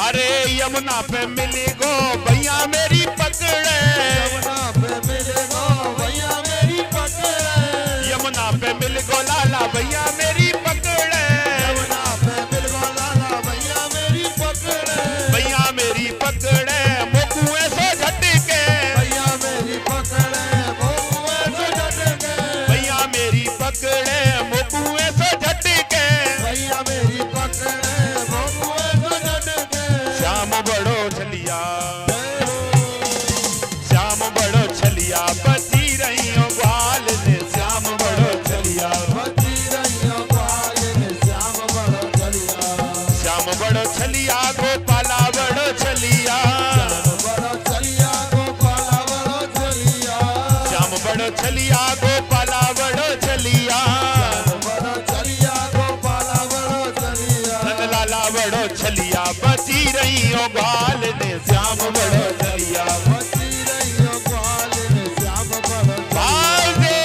अरे यमुना पे मिली गो भैया मेरी पकड़े,
यमुना पे मिले गो भैया मेरी पकड़े,
यमुना पे मिल गो लाला भैया मेरी पकड़े,
यमुना पे मिल गो लाला भैया मेरी पकड़े,
भैया मेरी पकड़े मुकुए से झटके,
भैया मेरी पकड़े मुकुए से झटके,
भैया मेरी पकड़े मुकुए से झटके,
भैया मेरी पकड़े मुकुए से झटके।
श्याम बड़ो छलिया बड़ो छलिया गोपाला बड़ो छलिया,
बड़ो चलिया गोपाला बड़ो चलिया,
नंद लाला बड़ो छलिया, बची रही हो ग्वाल ने श्याम बड़ो छलिया।
बची रही हो ग्वाल ने श्याम बड़ो
बाल दे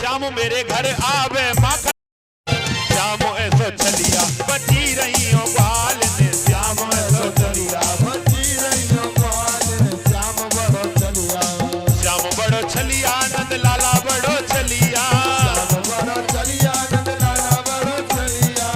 श्याम मेरे घर आवे माखन, श्याम ऐसो छलिया, बची रही हो ग्वाल ने श्याम ऐसो छलिया।
बची रही हो ग्वाल ने श्याम बड़ो चलिया,
श्याम बड़ो छलिया, नंद लाला बड़ो छलिया,
श्याम बड़ो चलिया, नंद लाला बड़ो चलिया,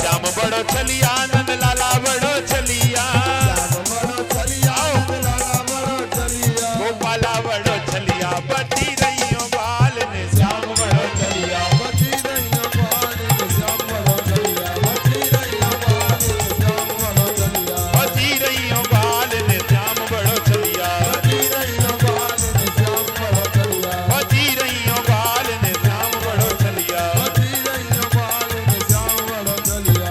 श्याम बड़ो छलिया, नंद लाला बड़ो छलिया,
श्याम बड़ो चलिया, नंद लाला बड़ो चलिया,
गोपाला बड़ो छलिया, बची रही हो ग्वाल ने श्याम बड़ो छलिया।
बची रही हो ग्वाल ने श्याम बड़ो चलिया, बची रही हो ग्वाल ने श्याम बड़ो चलिया,
बची रही हो ग्वाल ने श्याम बड़ो छलिया,
बची रही हो ग्वाल ने श्याम बड़ो चलिया,
बची रही हो ग्वाल ने श्याम बड़ो छलिया।
बची रही हो ग्वाल ने श्याम बड़ो चलिया।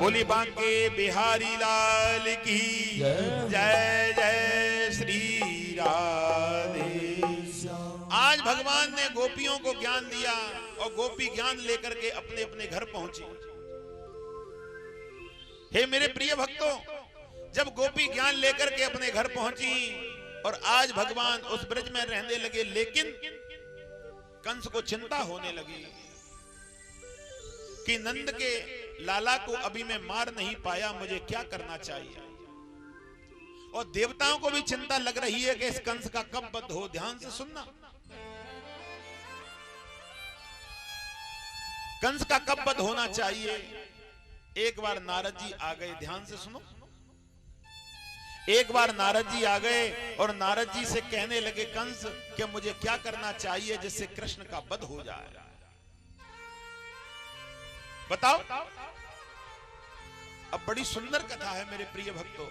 बोली बांके बिहारी लाल की जय जय श्री राधे। आज भगवान ने गोपियों को ज्ञान दिया और गोपी ज्ञान लेकर के अपने अपने घर पहुंची। हे मेरे प्रिय भक्तों, जब गोपी ज्ञान लेकर के अपने घर पहुंची और आज भगवान उस ब्रज में रहने लगे, लेकिन कंस को चिंता होने लगी कि नंद के लाला को अभी मैं मार नहीं पाया, मुझे क्या करना चाहिए। और देवताओं को भी चिंता लग रही है कि इस कंस का कब वध हो। ध्यान से सुनना, कंस का कब वध होना चाहिए। एक बार नारद जी आ गए, ध्यान से सुनो। एक बार नारद जी आ गए और नारद जी से कहने लगे, कंस कि मुझे क्या करना चाहिए जिससे कृष्ण का वध हो जाए, बताओ। अब बड़ी सुंदर कथा है मेरे प्रिय भक्तों।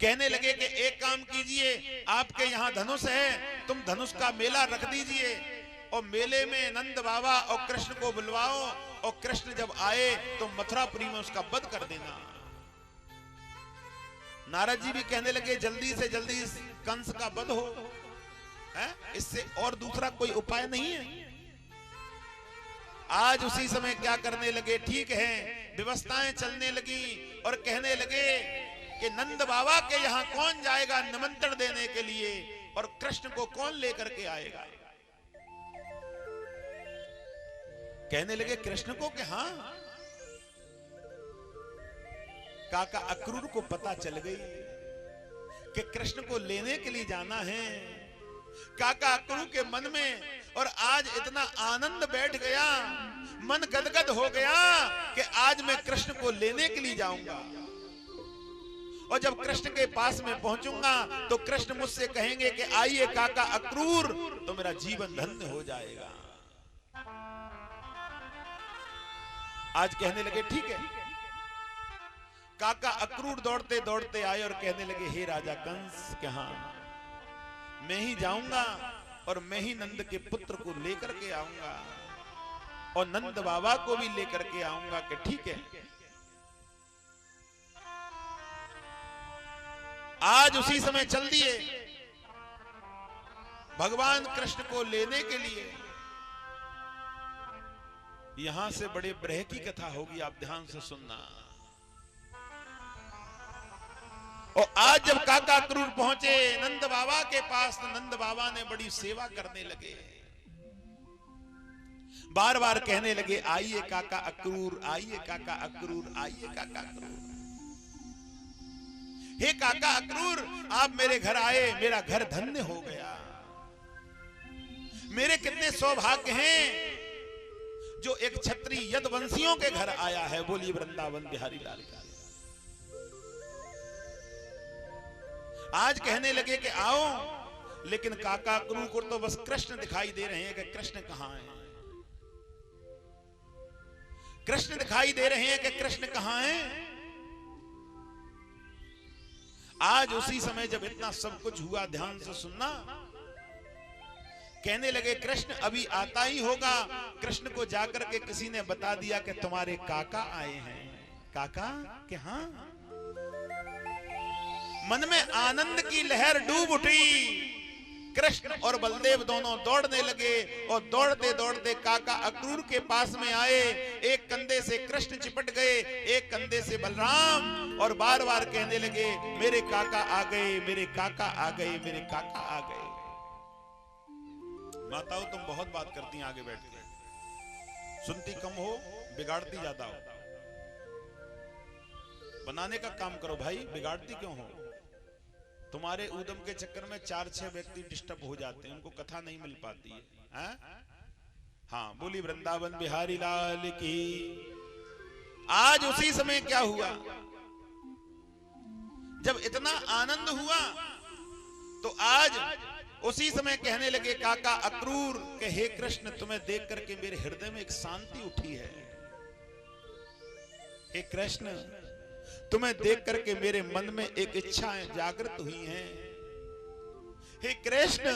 कहने लगे कि एक काम कीजिए, आपके यहां धनुष है, तुम धनुष का मेला रख दीजिए और मेले में नंद बाबा और कृष्ण को बुलवाओ और कृष्ण जब आए तो मथुरापुरी में उसका वध कर देना। नारद जी भी कहने लगे जल्दी से जल्दी कंस का वध हो, इससे और दूसरा कोई उपाय नहीं है। आज उसी समय क्या करने लगे, ठीक है, व्यवस्थाएं चलने लगी और कहने लगे कि नंद बाबा के यहां कौन जाएगा निमंत्रण देने के लिए और कृष्ण को कौन लेकर के आएगा। कहने लगे कृष्ण को कि हाँ। काका अक्रूर को पता चल गई कि कृष्ण को लेने के लिए जाना है। काका अक्रूर के मन में और आज इतना आनंद बैठ गया, मन गदगद हो गया कि आज मैं कृष्ण को लेने के लिए जाऊंगा और जब कृष्ण के पास में पहुंचूंगा तो कृष्ण मुझसे कहेंगे कि आइए काका अक्रूर, तो मेरा जीवन धन्य हो जाएगा। आज कहने लगे ठीक है। काका अक्रूर दौड़ते दौड़ते आए और कहने लगे, हे राजा कंस, क्या मैं ही जाऊंगा और मैं ही नंद के पुत्र को लेकर के आऊंगा और नंद बाबा को भी लेकर के आऊंगा। कि ठीक है। आज उसी समय चल दिए भगवान कृष्ण को लेने के लिए। यहां से बड़े ब्रह की कथा होगी, आप ध्यान से सुनना। और आज जब काका अक्रूर पहुंचे नंद बाबा के पास, तो नंद बाबा ने बड़ी सेवा करने लगे, बार बार कहने लगे, आइए काका अक्रूर, आइए काका अक्रूर, आइए काका अक्रूर। हे काका अक्रूर, आप मेरे घर आए, मेरा घर धन्य हो गया। मेरे कितने सौभाग्य हैं, जो एक क्षत्रिय यदुवंशियों के घर आया है। बोली वृंदावन बिहारी लाल का। आज कहने लगे कि आओ, लेकिन काका अक्रूर को तो बस कृष्ण दिखाई दे रहे हैं कि कृष्ण कहां है, कृष्ण दिखाई दे रहे हैं कि कृष्ण कहां है। आज उसी समय जब इतना सब कुछ हुआ, ध्यान से सुनना, कहने लगे कृष्ण अभी आता ही होगा। कृष्ण को जाकर के किसी ने बता दिया कि तुम्हारे काका आए हैं। काका कि हाँ। मन में आनंद की लहर डूब उठी। कृष्ण और बलदेव दोनों दौड़ने लगे और दौड़ते दौड़ते काका अक्रूर के पास में आए। एक कंधे से कृष्ण चिपट गए, एक कंधे से बलराम, और बार बार कहने लगे मेरे काका आ गए, मेरे काका आ गए, मेरे काका आ गए। माताओं तुम बहुत बात करती हैं आगे बैठ के, सुनती कम हो, बिगाड़ती ज्यादा हो। बनाने का काम करो भाई, बिगाड़ती क्यों हो? तुम्हारे उद्यम के चक्कर में 4-6 व्यक्ति डिस्टर्ब हो जाते हैं, उनको कथा नहीं मिल पाती है। हाँ, बोली वृंदावन बिहारी लाल की। आज उसी समय क्या हुआ, जब इतना आनंद हुआ तो आज उसी समय कहने लगे काका अक्रूर के हे कृष्ण, तुम्हें देख करके मेरे हृदय में एक शांति उठी है। हे कृष्ण, तुम्हें देख करके मेरे मन में एक इच्छाएं जागृत हुई हैं। हे कृष्ण,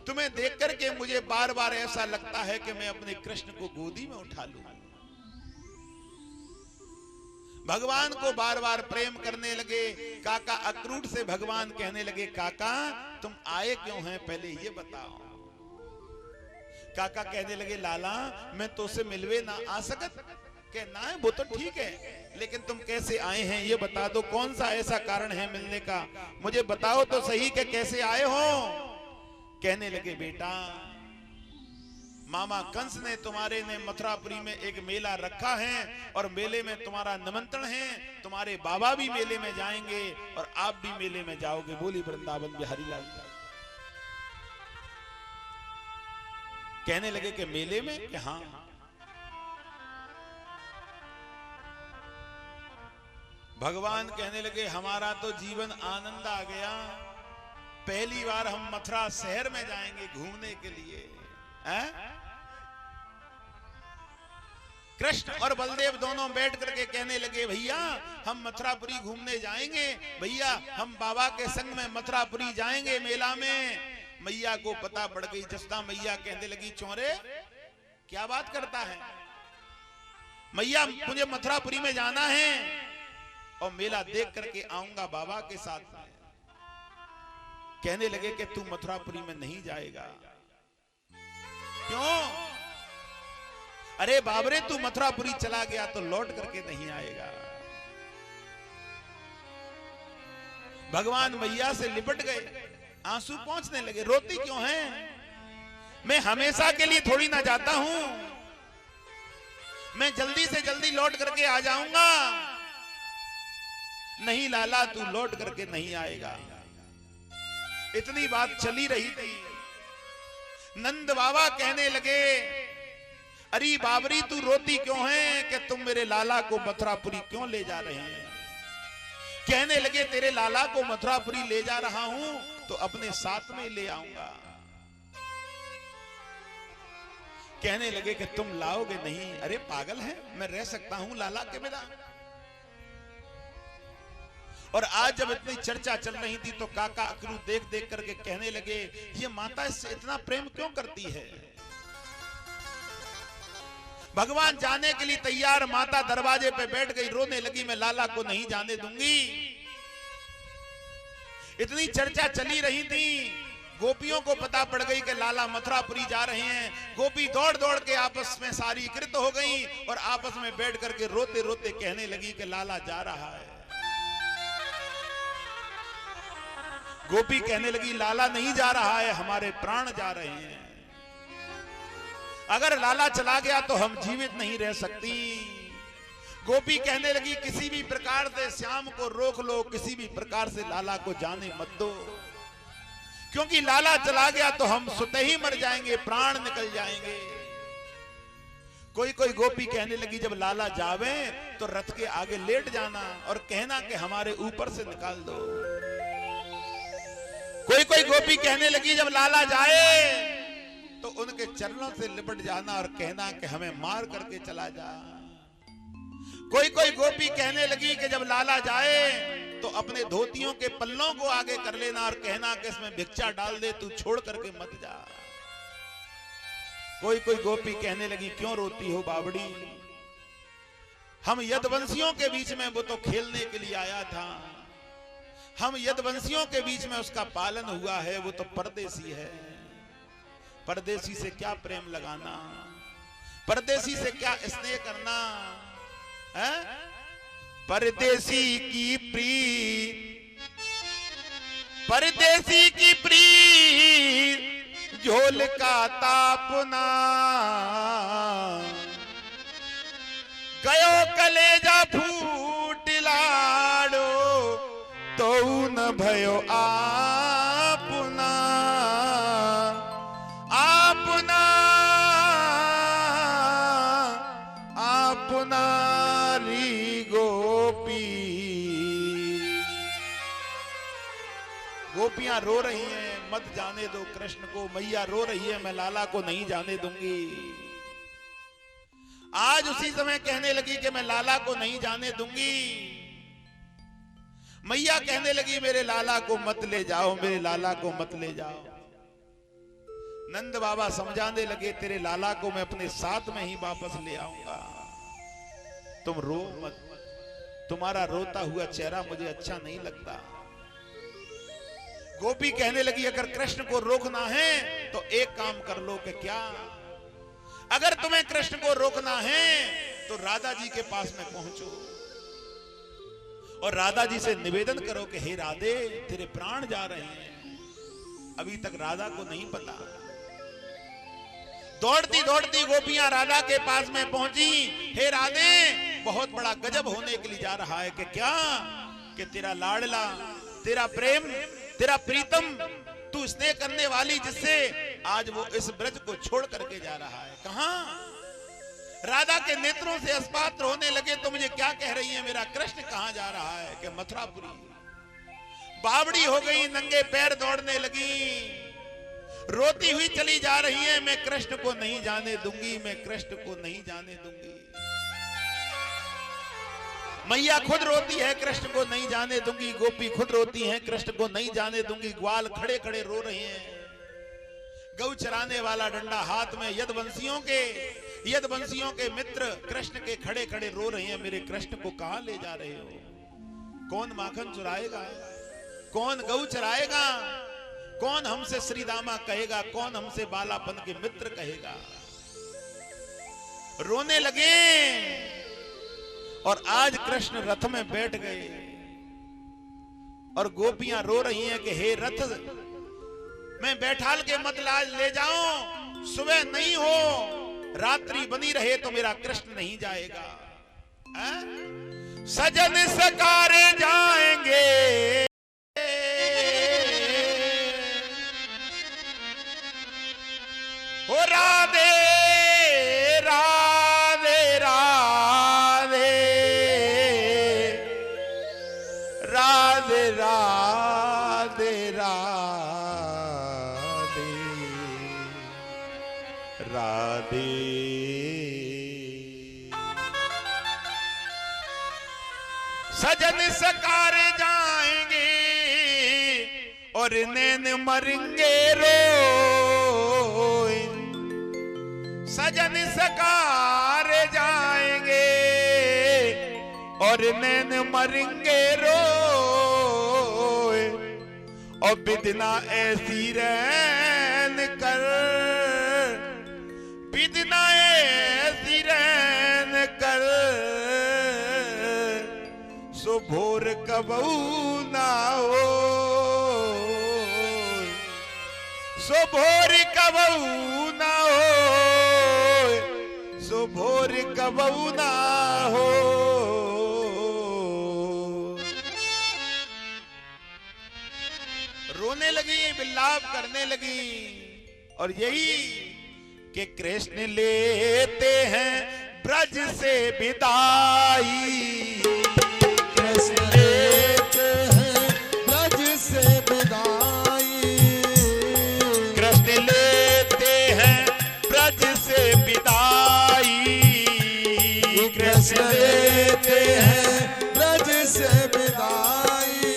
तुम्हें देख करके मुझे बार बार ऐसा लगता है कि मैं अपने कृष्ण को गोदी में उठा लूं। भगवान को बार बार प्रेम करने लगे। काका अक्रूर से भगवान कहने लगे काका तुम आए क्यों हैं, पहले ये बताओ। काका कहने लगे लाला मैं तो उसे मिलवे ना आ सकत। कहना है वो तो ठीक है, लेकिन तुम कैसे आए हैं ये बता दो, कौन सा ऐसा कारण है मिलने का, मुझे बताओ तो सही कि कैसे आए हो। कहने लगे बेटा मामा कंस ने तुम्हारे ने मथुरापुरी में एक मेला रखा है और मेले में तुम्हारा निमंत्रण है, तुम्हारे बाबा भी मेले में जाएंगे और आप भी मेले में जाओगे। बोली वृंदावन बिहारी लाल। कहने लगे कि मेले में, कि हाँ। भगवान कहने लगे हमारा तो जीवन आनंद आ गया, पहली बार हम मथुरा शहर में जाएंगे घूमने के लिए। कृष्ण और बलदेव दोनों बैठ करके कहने लगे भैया हम मथुरापुरी घूमने जाएंगे, भैया हम बाबा के संग में मथुरापुरी जाएंगे मेला में। मैया को पता पड़ गई। जसदा मैया कहने लगी चोरे क्या बात करता है, मैया मुझे मथुरापुरी में जाना है और मेला देख करके आऊंगा बाबा के साथ में। कहने लगे कि तू मथुरापुरी में नहीं जाएगा। क्यों? अरे बाबरे तू मथुरापुरी चला गया तो लौट करके नहीं आएगा। भगवान मैया से लिपट गए, आंसू पहुंचने लगे। रोती क्यों है? मैं हमेशा के लिए थोड़ी ना जाता हूं, मैं जल्दी से जल्दी लौट करके आ जाऊंगा। नहीं लाला तू लौट करके नहीं आएगा। इतनी बात चली रही थी। नंद बाबा कहने लगे अरे बाबरी तू रोती क्यों है कि तुम मेरे लाला को मथुरापुरी क्यों ले जा रहे हैं। कहने लगे तेरे लाला को मथुरापुरी ले जा रहा हूं तो अपने साथ में ले आऊंगा। कहने लगे कि तुम लाओगे नहीं। अरे पागल है, मैं रह सकता हूं लाला के बिना। और आज जब इतनी चर्चा चल रही थी तो काका अक्रूर देख देख करके कहने लगे ये माता इससे इतना प्रेम क्यों करती है। भगवान जाने के लिए तैयार, माता दरवाजे पे बैठ गई, रोने लगी मैं लाला को नहीं जाने दूंगी। इतनी चर्चा चली रही थी, गोपियों को पता पड़ गई कि लाला मथुरापुरी जा रहे हैं। गोपी दौड़ दौड़ के आपस में सारी कृत हो गई और आपस में बैठ करके रोते रोते कहने लगी कि लाला जा रहा है। गोपी कहने लगी लाला नहीं जा रहा है, हमारे प्राण जा रहे हैं। अगर लाला चला गया तो हम जीवित नहीं रह सकती। गोपी कहने लगी किसी भी प्रकार से श्याम को रोक लो, किसी भी प्रकार से लाला को जाने मत दो, क्योंकि लाला चला गया तो हम स्वतः ही मर जाएंगे, प्राण निकल जाएंगे। कोई कोई गोपी कहने लगी जब लाला जावे तो रथ के आगे लेट जाना और कहना कि हमारे ऊपर से निकाल दो। कोई कोई गोपी कहने लगी जब लाला जाए तो उनके चरणों से लिपट जाना और कहना कि हमें मार करके चला जा। कोई कोई गोपी कहने लगी कि जब लाला जाए तो अपने धोतियों के पल्लों को आगे कर लेना और कहना कि इसमें भिक्षा डाल दे, तू छोड़ करके मत जा। कोई कोई गोपी कहने लगी क्यों रोती हो बावड़ी, हम यदुवंशियों के बीच में वो तो खेलने के लिए आया था, हम यदुवंशियों के बीच में उसका पालन हुआ है, वो तो परदेसी है। परदेसी से क्या प्रेम लगाना, परदेसी से क्या स्नेह करना है? परदेसी की प्रीत, परदेसी की प्रीत झोल का तापना, गयो कलेजा फूट लाड़ो तो न भयो आपना, आपना आपनारी गोपी। गोपियां रो रही हैं मत जाने दो कृष्ण को, मैया रो रही है मैं लाला को नहीं जाने दूंगी। आज उसी समय कहने लगी कि मैं लाला को नहीं जाने दूंगी। मैया कहने लगी मेरे लाला को मत ले जाओ, मेरे लाला को मत ले जाओ। नंद बाबा समझाने लगे तेरे लाला को मैं अपने साथ में ही वापस ले आऊंगा, तुम रो मत, तुम्हारा रोता हुआ चेहरा मुझे अच्छा नहीं लगता। गोपी कहने लगी अगर कृष्ण को रोकना है तो एक काम कर लो कि क्या, अगर तुम्हें कृष्ण को रोकना है तो राधा जी के पास में पहुंचो और राधा जी से निवेदन करो कि हे राधे तेरे प्राण जा रहे हैं। अभी तक राधा को नहीं पता। दौड़ती दौड़ती गोपियां राधा के पास में पहुंची। हे राधे बहुत बड़ा गजब होने के लिए जा रहा है कि क्या, कि तेरा लाडला, तेरा प्रेम, तेरा प्रीतम, तू स्नेह करने वाली जिससे आज वो इस ब्रज को छोड़ करके जा रहा है। कहां? राधा के नेत्रों से अस्पात्र होने लगे तो मुझे क्या कह रही है, मेरा कृष्ण कहां जा रहा है? कि मथुरापुरी। बावड़ी हो गई, नंगे पैर दौड़ने लगी, रोती हुई चली जा रही है मैं कृष्ण को नहीं जाने दूंगी, मैं कृष्ण को नहीं जाने दूंगी। मैया खुद रोती है कृष्ण को नहीं जाने दूंगी, गोपी खुद रोती है कृष्ण को नहीं जाने दूंगी। ग्वाल खड़े खड़े रो रहे हैं। गौ चराने वाला डंडा हाथ में, यदुवंशियों के मित्र कृष्ण के खड़े खड़े रो रहे हैं मेरे कृष्ण को कहां ले जा रहे हो? कौन माखन चुराएगा, कौन गौ चराएगा, कौन हमसे श्रीदामा कहेगा, कौन हमसे बालापन के मित्र कहेगा? रोने लगे। और आज कृष्ण रथ में बैठ गए और गोपियां रो रही हैं कि हे रथ मैं बैठाल के मत ले जाऊं, सुबह नहीं हो रात्रि बनी रहे तो मेरा कृष्ण नहीं जाएगा। सजन सकारे जाएंगे, हो राधे राधे राधे राधे राधे राधे राधे। सजन सकारे जाएंगे और नैन मरेंगे रोए, सजन सकारे जाएंगे और नैन मरेंगे रोए। और बिदना ऐसी रैन कर, बिदना ऐसी रैन कर, सो भोर कबऊ ना हो, सो भोर कबऊ ना हो, सो भोर कबऊ ना हो। रोने लगी, विलाप करने लगी। और यही कि कृष्ण लेते हैं ब्रज से विदाई,
कृष्ण लेते हैं ब्रज से विदाई,
कृष्ण लेते हैं ब्रज से विदाई,
कृष्ण लेते हैं ब्रज से विदाई,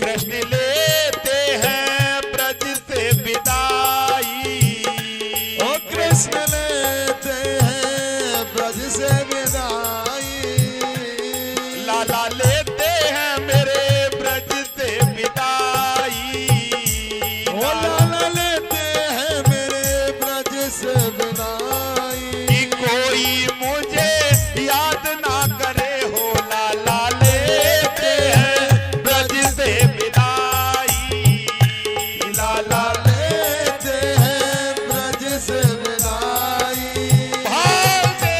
कृष्ण लेते हैं ब्रज से विदाई,
ओ कृष्ण लेते हैं ब्रज से विदाई,
लाला लेते हैं मेरे ब्रज से विदाई,
ओ लाला लेते हैं मेरे ब्रज से विदाई,
कि कोई मुझे याद ना करे हो, लाला लेते हैं ब्रज से विदाई, लाला
लेते हैं ब्रज से विदाई,
भाव से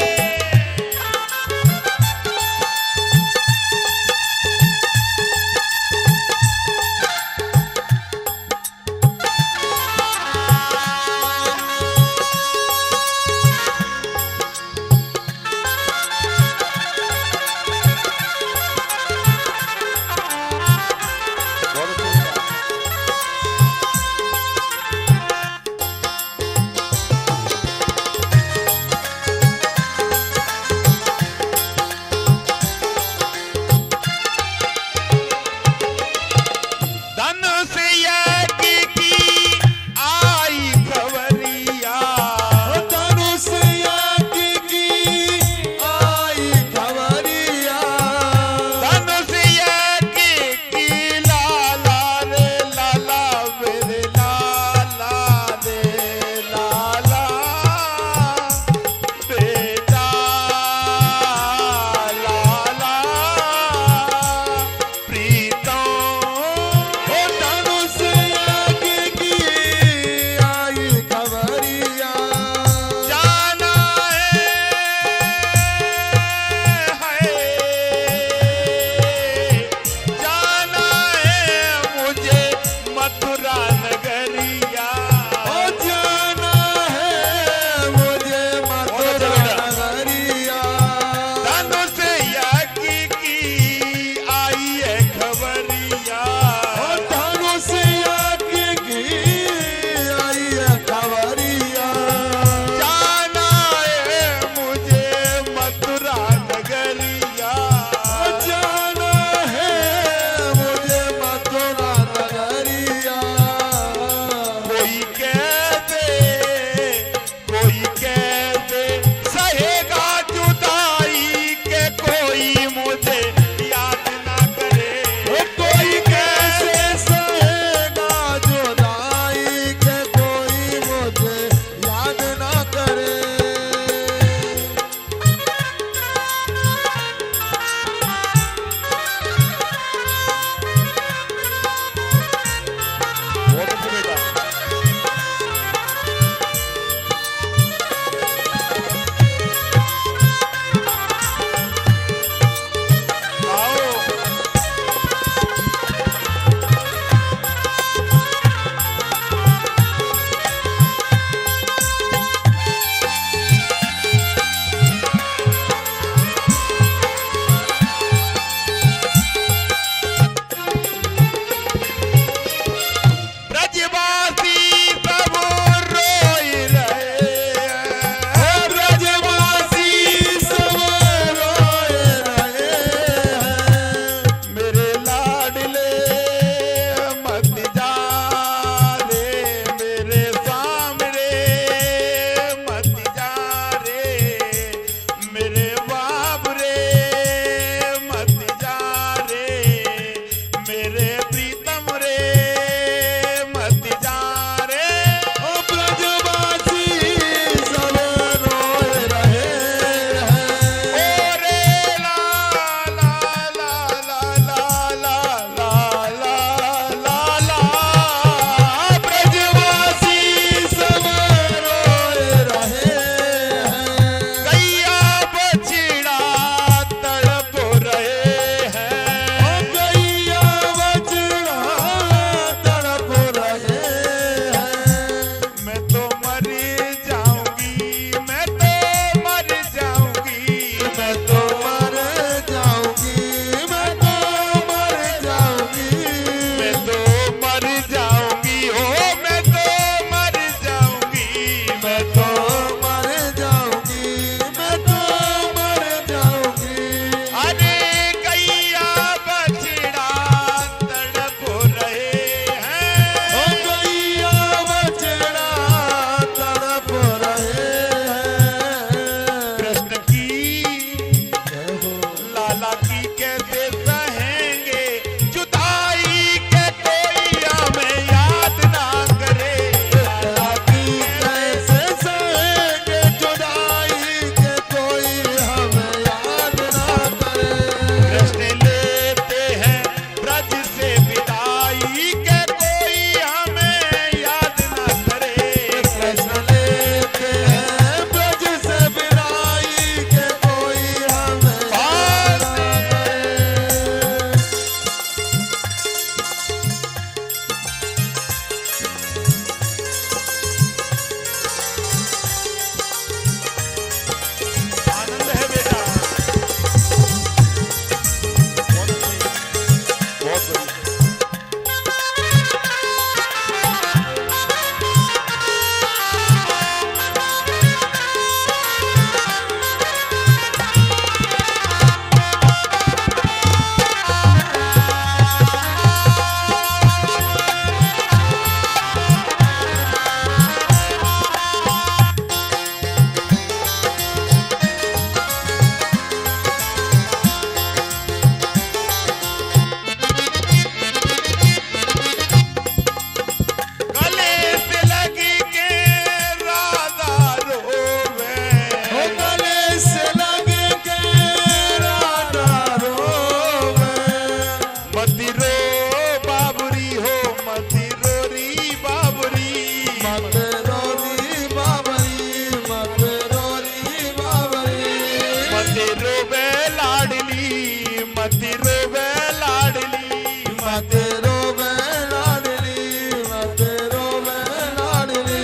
मत रोवे लाडली,
मत रोवे लाडली, मत रोवे लाडली,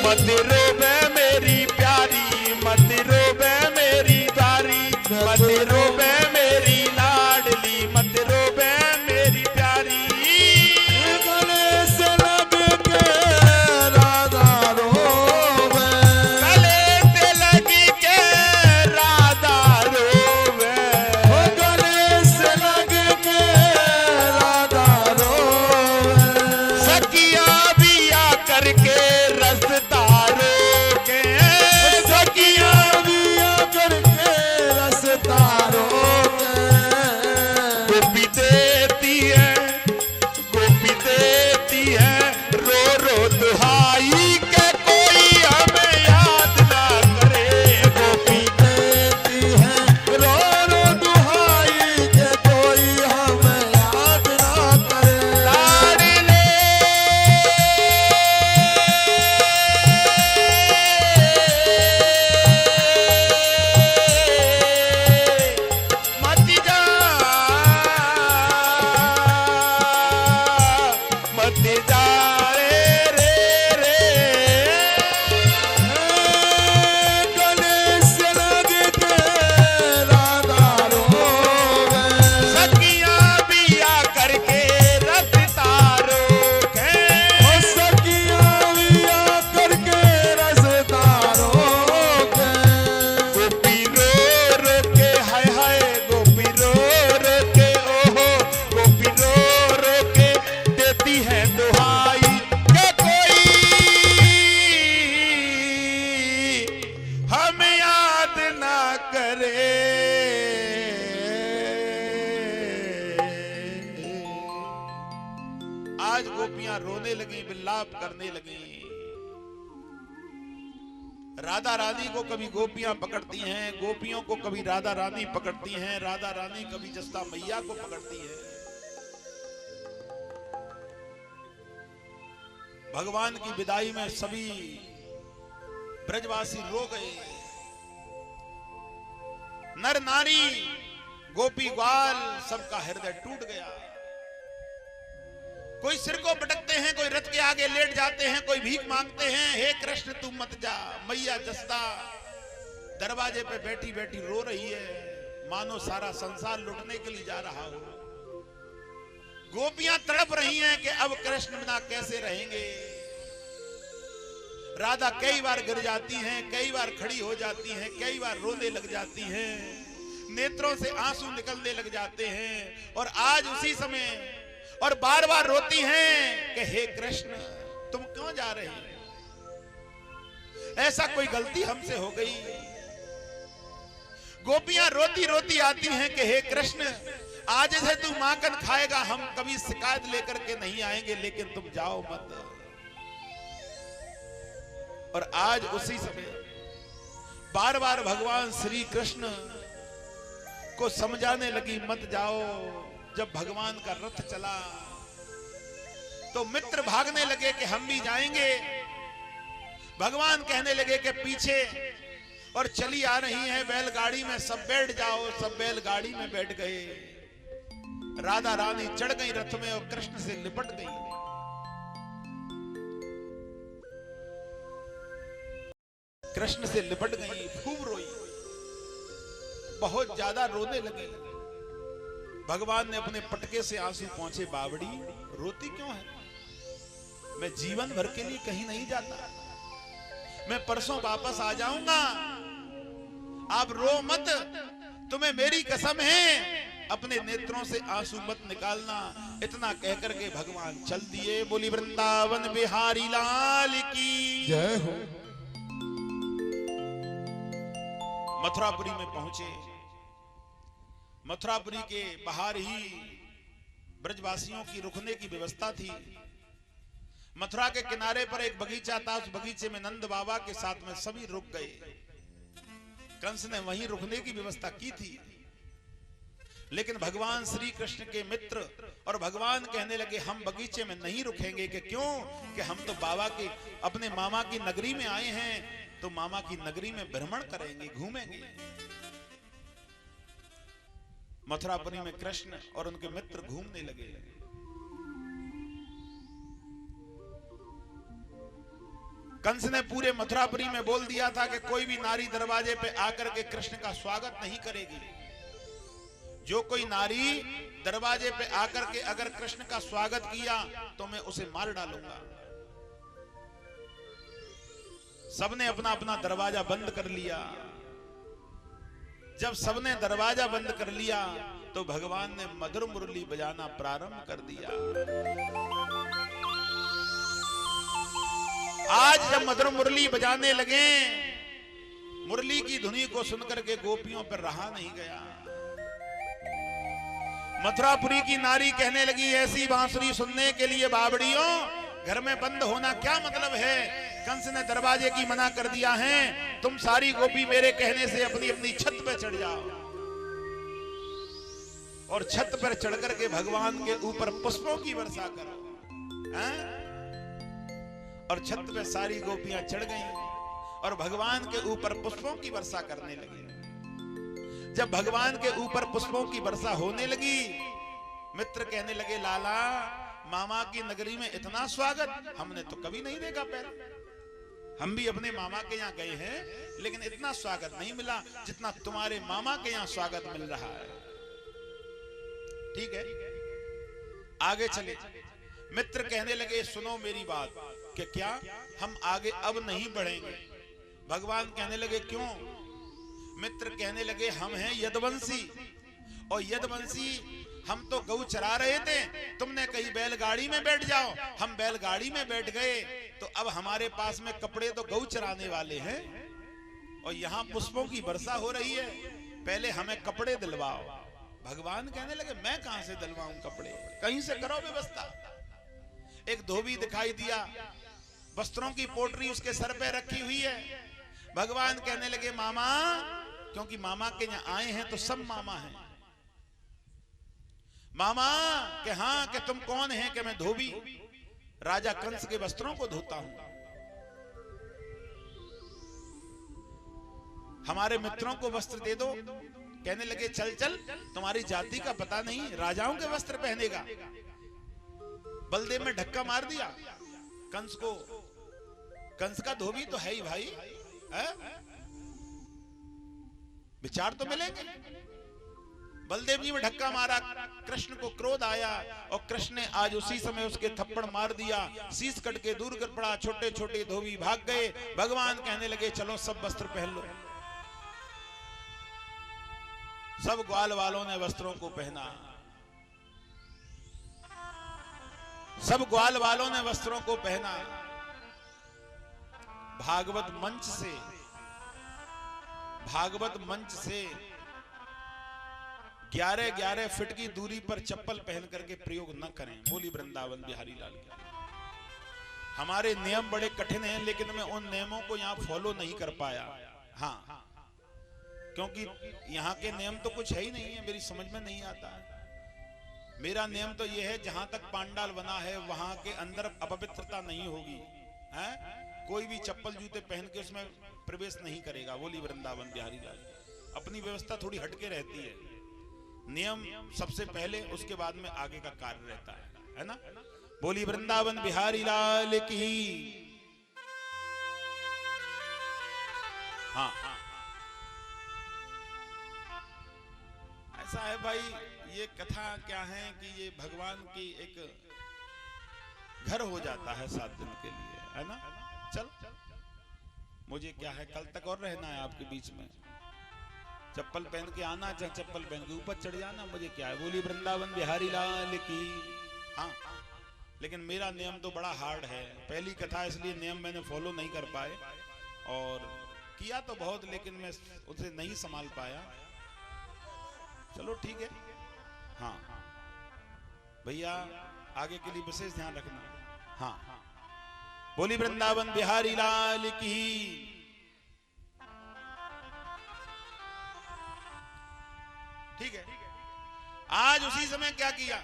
मत रोवे मेरी प्यारी, मत रोवे मेरी प्यारी, मत रोवे मेरी लाडली, मत रोवे मेरी प्यारी।
गले से लग के राधा रोवे,
गले से लग के राधा रोवे,
गले से लग के राधा रोवे,
सखिया बिया करके रसता रोके,
सखिया बिया करके रसता रोके,
गोपी देती है, गोपी देती है रो रो दुहाई के कोई हमें याद ना करे, गोपी
देती है रो रो दुहाई के कोई हमें याद ना करे।
लाडले मत जा, मत जा रे रे
गले से लग के राधा रोवे,
सखिया बिया करके रसता रोके,
सखिया बिया करके रसता रोके,
गोपी रो रो के हाय हाय, गोपी रो रो के ओहो, गोपी रो रो के देती है दुहाई के कोई हम याद ना करे। आज गोपियां रोने लगी, विलाप करने लगी। राधा रानी को कभी गोपियां पकड़ती हैं, गोपियों को कभी राधा रानी पकड़ती हैं, राधा रानी कभी जस्ता मैया को पकड़ती है। भगवान की विदाई में सभी ब्रजवासी रो गए। नर नारी गोपी ग्वाल सबका हृदय टूट गया। कोई सिर को पटकते हैं, कोई रथ के आगे लेट जाते हैं, कोई भीख मांगते हैं, हे कृष्ण तू मत जा। मैया जस्ता दरवाजे पे बैठी बैठी रो रही है, मानो सारा संसार लुटने के लिए जा रहा हो। गोपियां तड़प रही हैं कि अब कृष्ण बिना कैसे रहेंगे। राधा कई बार गिर जाती हैं, कई बार खड़ी हो जाती हैं, कई बार रोने लग जाती हैं, नेत्रों से आंसू निकलने लग जाते हैं। और आज उसी समय और बार बार रोती हैं कि हे कृष्ण तुम क्यों जा रहे हैं, ऐसा कोई गलती हमसे हो गई। गोपियां रोती रोती आती हैं कि हे कृष्ण आज से तू माखन खाएगा, हम कभी शिकायत लेकर के नहीं आएंगे, लेकिन तुम जाओ मत। और आज उसी समय बार बार भगवान श्री कृष्ण को समझाने लगी मत जाओ। जब भगवान का रथ चला तो मित्र भागने लगे कि हम भी जाएंगे। भगवान कहने लगे कि पीछे और चली आ रही है बैलगाड़ी में, सब बैठ जाओ। सब बैलगाड़ी में बैठ गए। राधा रानी चढ़ गई रथ में और कृष्ण से लिपट गई। कृष्ण से लिपट गई, खूब रोई, बहुत ज्यादा रोने लगी। भगवान ने अपने पटके से आंसू पहुंचे, बावड़ी रोती क्यों है? मैं जीवन भर के लिए कहीं नहीं जाता, मैं परसों वापस आ जाऊंगा, आप रो मत, तुम्हें मेरी कसम है, अपने नेत्रों से आंसू मत निकालना। इतना कहकर के भगवान चल दिए। बोली वृंदावन बिहारी लाल की
जय हो।
मथुरापुरी में पहुंचे। मथुरापुरी के बाहर ही ब्रजवासियों की रुकने की व्यवस्था थी। मथुरा के किनारे पर एक बगीचा था, उस बगीचे में नंद बाबा के साथ में सभी रुक गए। कंस ने वहीं रुकने की व्यवस्था की थी, लेकिन भगवान श्री कृष्ण के मित्र और भगवान कहने लगे हम बगीचे में नहीं रुकेंगे। कि क्यों? कि हम तो बाबा के अपने मामा की नगरी में आए हैं, तो मामा की नगरी में भ्रमण करेंगे, घूमेंगे। मथुरापुरी में कृष्ण और उनके मित्र घूमने लगे। कंस ने पूरे मथुरापुरी में बोल दिया था कि कोई भी नारी दरवाजे पे आकर के कृष्ण का स्वागत नहीं करेगी। जो कोई नारी दरवाजे पे आकर के अगर कृष्ण का स्वागत किया तो मैं उसे मार डालूंगा। सबने अपना अपना दरवाजा बंद कर लिया। जब सबने दरवाजा बंद कर लिया तो भगवान ने मधुर मुरली बजाना प्रारंभ कर दिया। आज जब मधुर मुरली बजाने लगे, मुरली की धुनी को सुनकर के गोपियों पर रहा नहीं गया। मथुरापुरी की नारी कहने लगी, ऐसी बांसुरी सुनने के लिए बावड़ियों घर में बंद होना क्या मतलब है? कंस ने दरवाजे की मना कर दिया है, तुम सारी गोपी मेरे कहने से अपनी अपनी छत पे चढ़ जाओ और छत पर चढ़ करके भगवान के ऊपर पुष्पों की वर्षा करो। और छत पे सारी गोपियां चढ़ गईं और भगवान के ऊपर पुष्पों की वर्षा करने लगी। जब भगवान के ऊपर पुष्पों की वर्षा होने लगी, मित्र कहने लगे, लाला मामा की नगरी में इतना स्वागत हमने तो कभी नहीं देखा पहले। हम भी अपने मामा के यहाँ गए हैं लेकिन इतना स्वागत नहीं मिला जितना तुम्हारे मामा के यहाँ स्वागत मिल रहा है। ठीक है, आगे चले। मित्र कहने लगे, सुनो मेरी बात कि क्या हम आगे अब नहीं बढ़ेंगे? भगवान कहने लगे, क्यों? मित्र कहने लगे, हम हैं यदुवंशी और यदुवंशी हम तो गऊ चरा रहे थे, तुमने कही बैलगाड़ी में बैठ जाओ, हम बैलगाड़ी में बैठ गए तो अब हमारे पास में कपड़े तो गऊ चराने वाले हैं और यहाँ पुष्पों की वर्षा हो रही है, पहले हमें कपड़े दिलवाओ। भगवान कहने लगे, मैं कहां से दिलवाऊं कपड़े, कहीं से करो व्यवस्था। एक धोबी दिखाई दिया, वस्त्रों की पोटरी उसके सर पे रखी हुई है। भगवान कहने लगे, मामा, क्योंकि मामा के यहाँ आए हैं तो सब मामा हैं। मामा कि हाँ, कि तुम कौन हैं? कि मैं धोबी राजा कंस के वस्त्रों को धोता हूं। हमारे मित्रों को वस्त्र दे दो। कहने लगे, चल चल, तुम्हारी जाति का पता नहीं, राजाओं के वस्त्र पहनेगा। बलदेव में धक्का मार दिया कंस को। कंस का धोबी तो है ही भाई, है? विचार तो मिलेंगे। बलदेव जी में धक्का मारा, कृष्ण को क्रोध आया और कृष्ण ने आज उसी समय उसके थप्पड़ मार दिया, शीश कट के दूर कर पड़ा। छोटे छोटे धोबी भाग गए। भगवान कहने लगे, चलो सब वस्त्र पहन लो। सब ग्वाल वालों ने वस्त्रों को पहना, सब ग्वाल वालों ने वस्त्रों को पहना। भागवत मंच से 11-11 फीट की दूरी पर चप्पल पहन करके प्रयोग न करें। बोली वृंदावन बिहारी लाल की। हमारे नियम बड़े कठिन हैं लेकिन मैं उन नियमों को यहाँ फॉलो नहीं कर पाया। हाँ, क्योंकि यहाँ के नियम तो कुछ है ही नहीं है, मेरी समझ में नहीं आता है। मेरा नियम तो यह है, जहां तक पांडाल बना है वहां के अंदर अपवित्रता नहीं होगी, है? कोई भी चप्पल जूते पहन के उसमें प्रवेश नहीं करेगा। बोली वृंदावन बिहारी लाल। अपनी व्यवस्था थोड़ी हटके रहती है, नियम सबसे पहले, उसके बाद में आगे का कार्य रहता है ना? बोली वृंदावन बिहारी लाल की। हाँ, ऐसा है भाई, ये कथा क्या है कि ये भगवान की एक घर हो जाता है 7 दिन के लिए, है ना? चल, मुझे क्या है, कल तक और रहना है आपके बीच में। चप्पल पहन के आना, चाहे चप्पल पहन के ऊपर चढ़ जाना, मुझे क्या है। बोली वृंदावन बिहारी लाल की। हाँ, लेकिन मेरा नियम तो बड़ा हार्ड है। पहली कथा इसलिए नियम मैंने फॉलो नहीं कर पाए, और किया तो बहुत लेकिन मैं उसे नहीं संभाल पाया। चलो ठीक है। हाँ भैया, आगे के लिए विशेष ध्यान रखना। हाँ, बोली वृंदावन बिहारी लाल की। ठीक है। आज उसी समय क्या किया,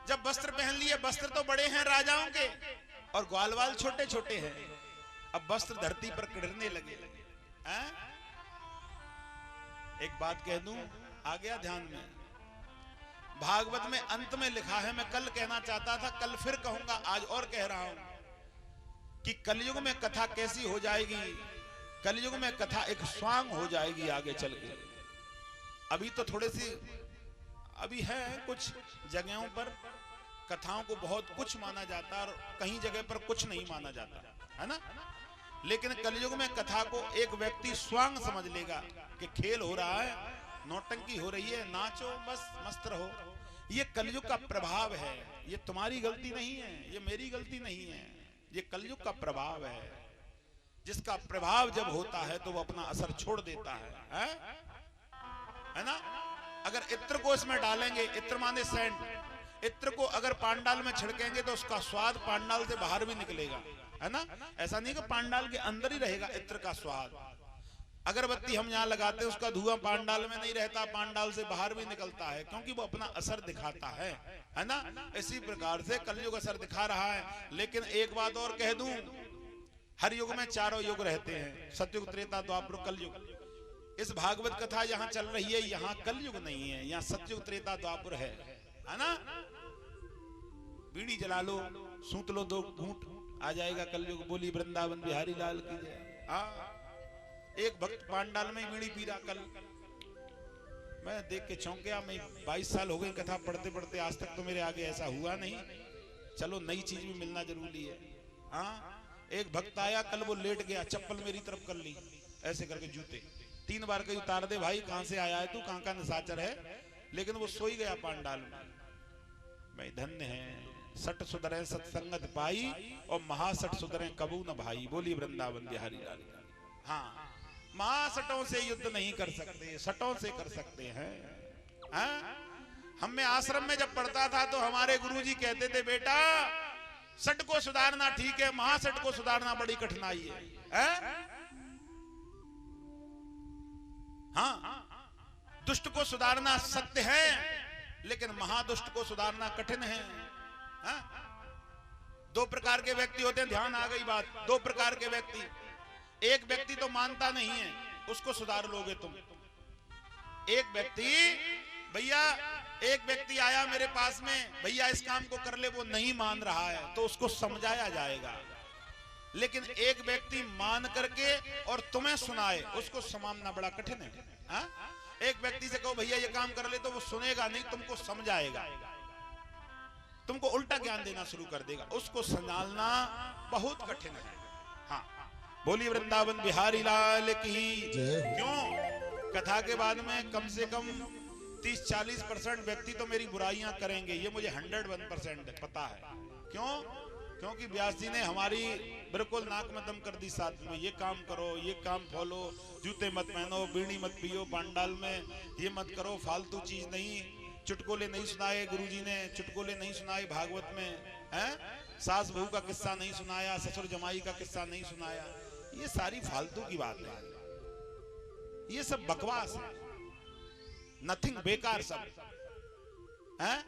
जब वस्त्र पहन लिए, वस्त्र तो बड़े हैं राजाओं के और ग्वालवाल छोटे छोटे हैं, अब वस्त्र धरती पर गिरने लगे। एक बात कह दूं, आ गया ध्यान में? भागवत में अंत में लिखा है, मैं कल कहना चाहता था, कल फिर कहूंगा, आज और कह रहा हूं कि कलयुग में कथा कैसी हो जाएगी। कलयुग में कथा एक स्वांग हो जाएगी आगे चल के। अभी तो थोड़े सी अभी है, कुछ जगहों पर कथाओं को बहुत कुछ माना जाता है और कहीं जगह पर कुछ नहीं माना जाता है ना। लेकिन कलयुग में कथा को एक व्यक्ति स्वांग समझ लेगा कि खेल हो रहा है, नौटंकी हो रही है, नाचो बस, मस्त रहो। ये कलयुग का प्रभाव है, ये तुम्हारी गलती नहीं है, ये मेरी गलती नहीं है, ये कलयुग का प्रभाव है। जिसका प्रभाव जब होता है तो वो अपना असर छोड़ देता है ना। अगर इत्र को इसमें डालेंगे, इत्र माने सेंट, इत्र को अगर पांडाल में छिड़केंगे तो उसका स्वाद पांडाल से बाहर भी निकलेगा, है ना। ऐसा नहीं कि पांडाल के अंदर ही रहेगा इत्र का स्वाद। अगरबत्ती हम यहाँ लगाते हैं, उसका धुआं पांडाल में नहीं रहता, पांडाल से बाहर भी निकलता है, क्योंकि वो अपना असर दिखाता है ना। इसी प्रकार से कलयुग असर दिखा रहा है। लेकिन एक बात और कह दूं, हर युग में चारों युग रहते हैं, सतयुग, त्रेता, द्वापर, कलयुग। इस भागवत कथा यहाँ चल रही है, यहाँ कलयुग नहीं है, यहाँ सतयुग, त्रेता, द्वापर है ना। बीड़ी जला लो, सूत लो 2 घूंट, आ जाएगा कलयुग। बोली वृंदावन बिहारी लाल की जय। हाँ, एक भक्त पांडाल में बीड़ी पी रहा कल, मैं देख के चौंक गया। मैं 22 साल हो गए कथा पढ़ते पढ़ते, आज तक तो मेरे आगे ऐसा हुआ नहीं। चलो नई चीज भी मिलना जरूरी है। हाँ, एक भक्त आया कल, वो लेट गया, चप्पल मेरी तरफ कर ली ऐसे करके, जूते 3 बार कही उतार दे भाई, कहां से आया है तू, कहां का निशाचर है। लेकिन वो सोई गया पांडाल में। मैं धन्य है सठ सुधरे सत्संगत पाई, और महासठ सुधरे कबू न भाई। बोली वृंदावन बिहारी लाल। हाँ, महासठों से युद्ध नहीं कर सकते, सठों से कर सकते हैं। हम में आश्रम में जब पढ़ता था तो हमारे गुरुजी कहते थे, बेटा सठ को सुधारना ठीक है, महासठ को सुधारना बड़ी कठिनाई है। हाँ, दुष्ट को सुधारना सत्य है, लेकिन महादुष्ट को सुधारना कठिन है। 2 प्रकार के व्यक्ति होते हैं, ध्यान आ गई बात। 2 प्रकार के व्यक्ति, एक व्यक्ति तो मानता नहीं है, उसको सुधार लोगे तुम। एक व्यक्ति, भैया एक व्यक्ति आया मेरे पास में, भैया इस काम को कर ले, वो नहीं मान रहा है तो उसको समझाया जाएगा। लेकिन एक व्यक्ति मान करके और तुम्हें सुनाए, उसको समझना बड़ा कठिन है। हा? एक व्यक्ति से कहो भैया ये काम कर ले, तो वो सुनेगा नहीं, तुमको समझाएगा, तुमको उल्टा ज्ञान देना शुरू कर देगा। उसको संभालना बहुत कठिन है। हाँ, बोली वृंदावन बिहारी लाल की। क्यों? कथा के बाद में कम से कम 30-40% व्यक्ति तो मेरी बुराइयां करेंगे, ये मुझे 101% पता है। क्यों? क्योंकि व्यास जी ने हमारी बिल्कुल नाक में दम कर दी साथ में, ये काम करो, ये काम फॉलो, जूते मत पहनो, बीड़ी मत पियो पांडाल में, ये मत करो, फालतू चीज नहीं। चुटकुले नहीं सुनाए गुरुजी ने, चुटकुले नहीं सुनाए भागवत में, हैं? सास बहू का किस्सा नहीं सुनाया, ससुर जमाई का किस्सा नहीं सुनाया। ये सारी फालतू की बात है, ये सब बकवास है, नथिंग, बेकार सब है,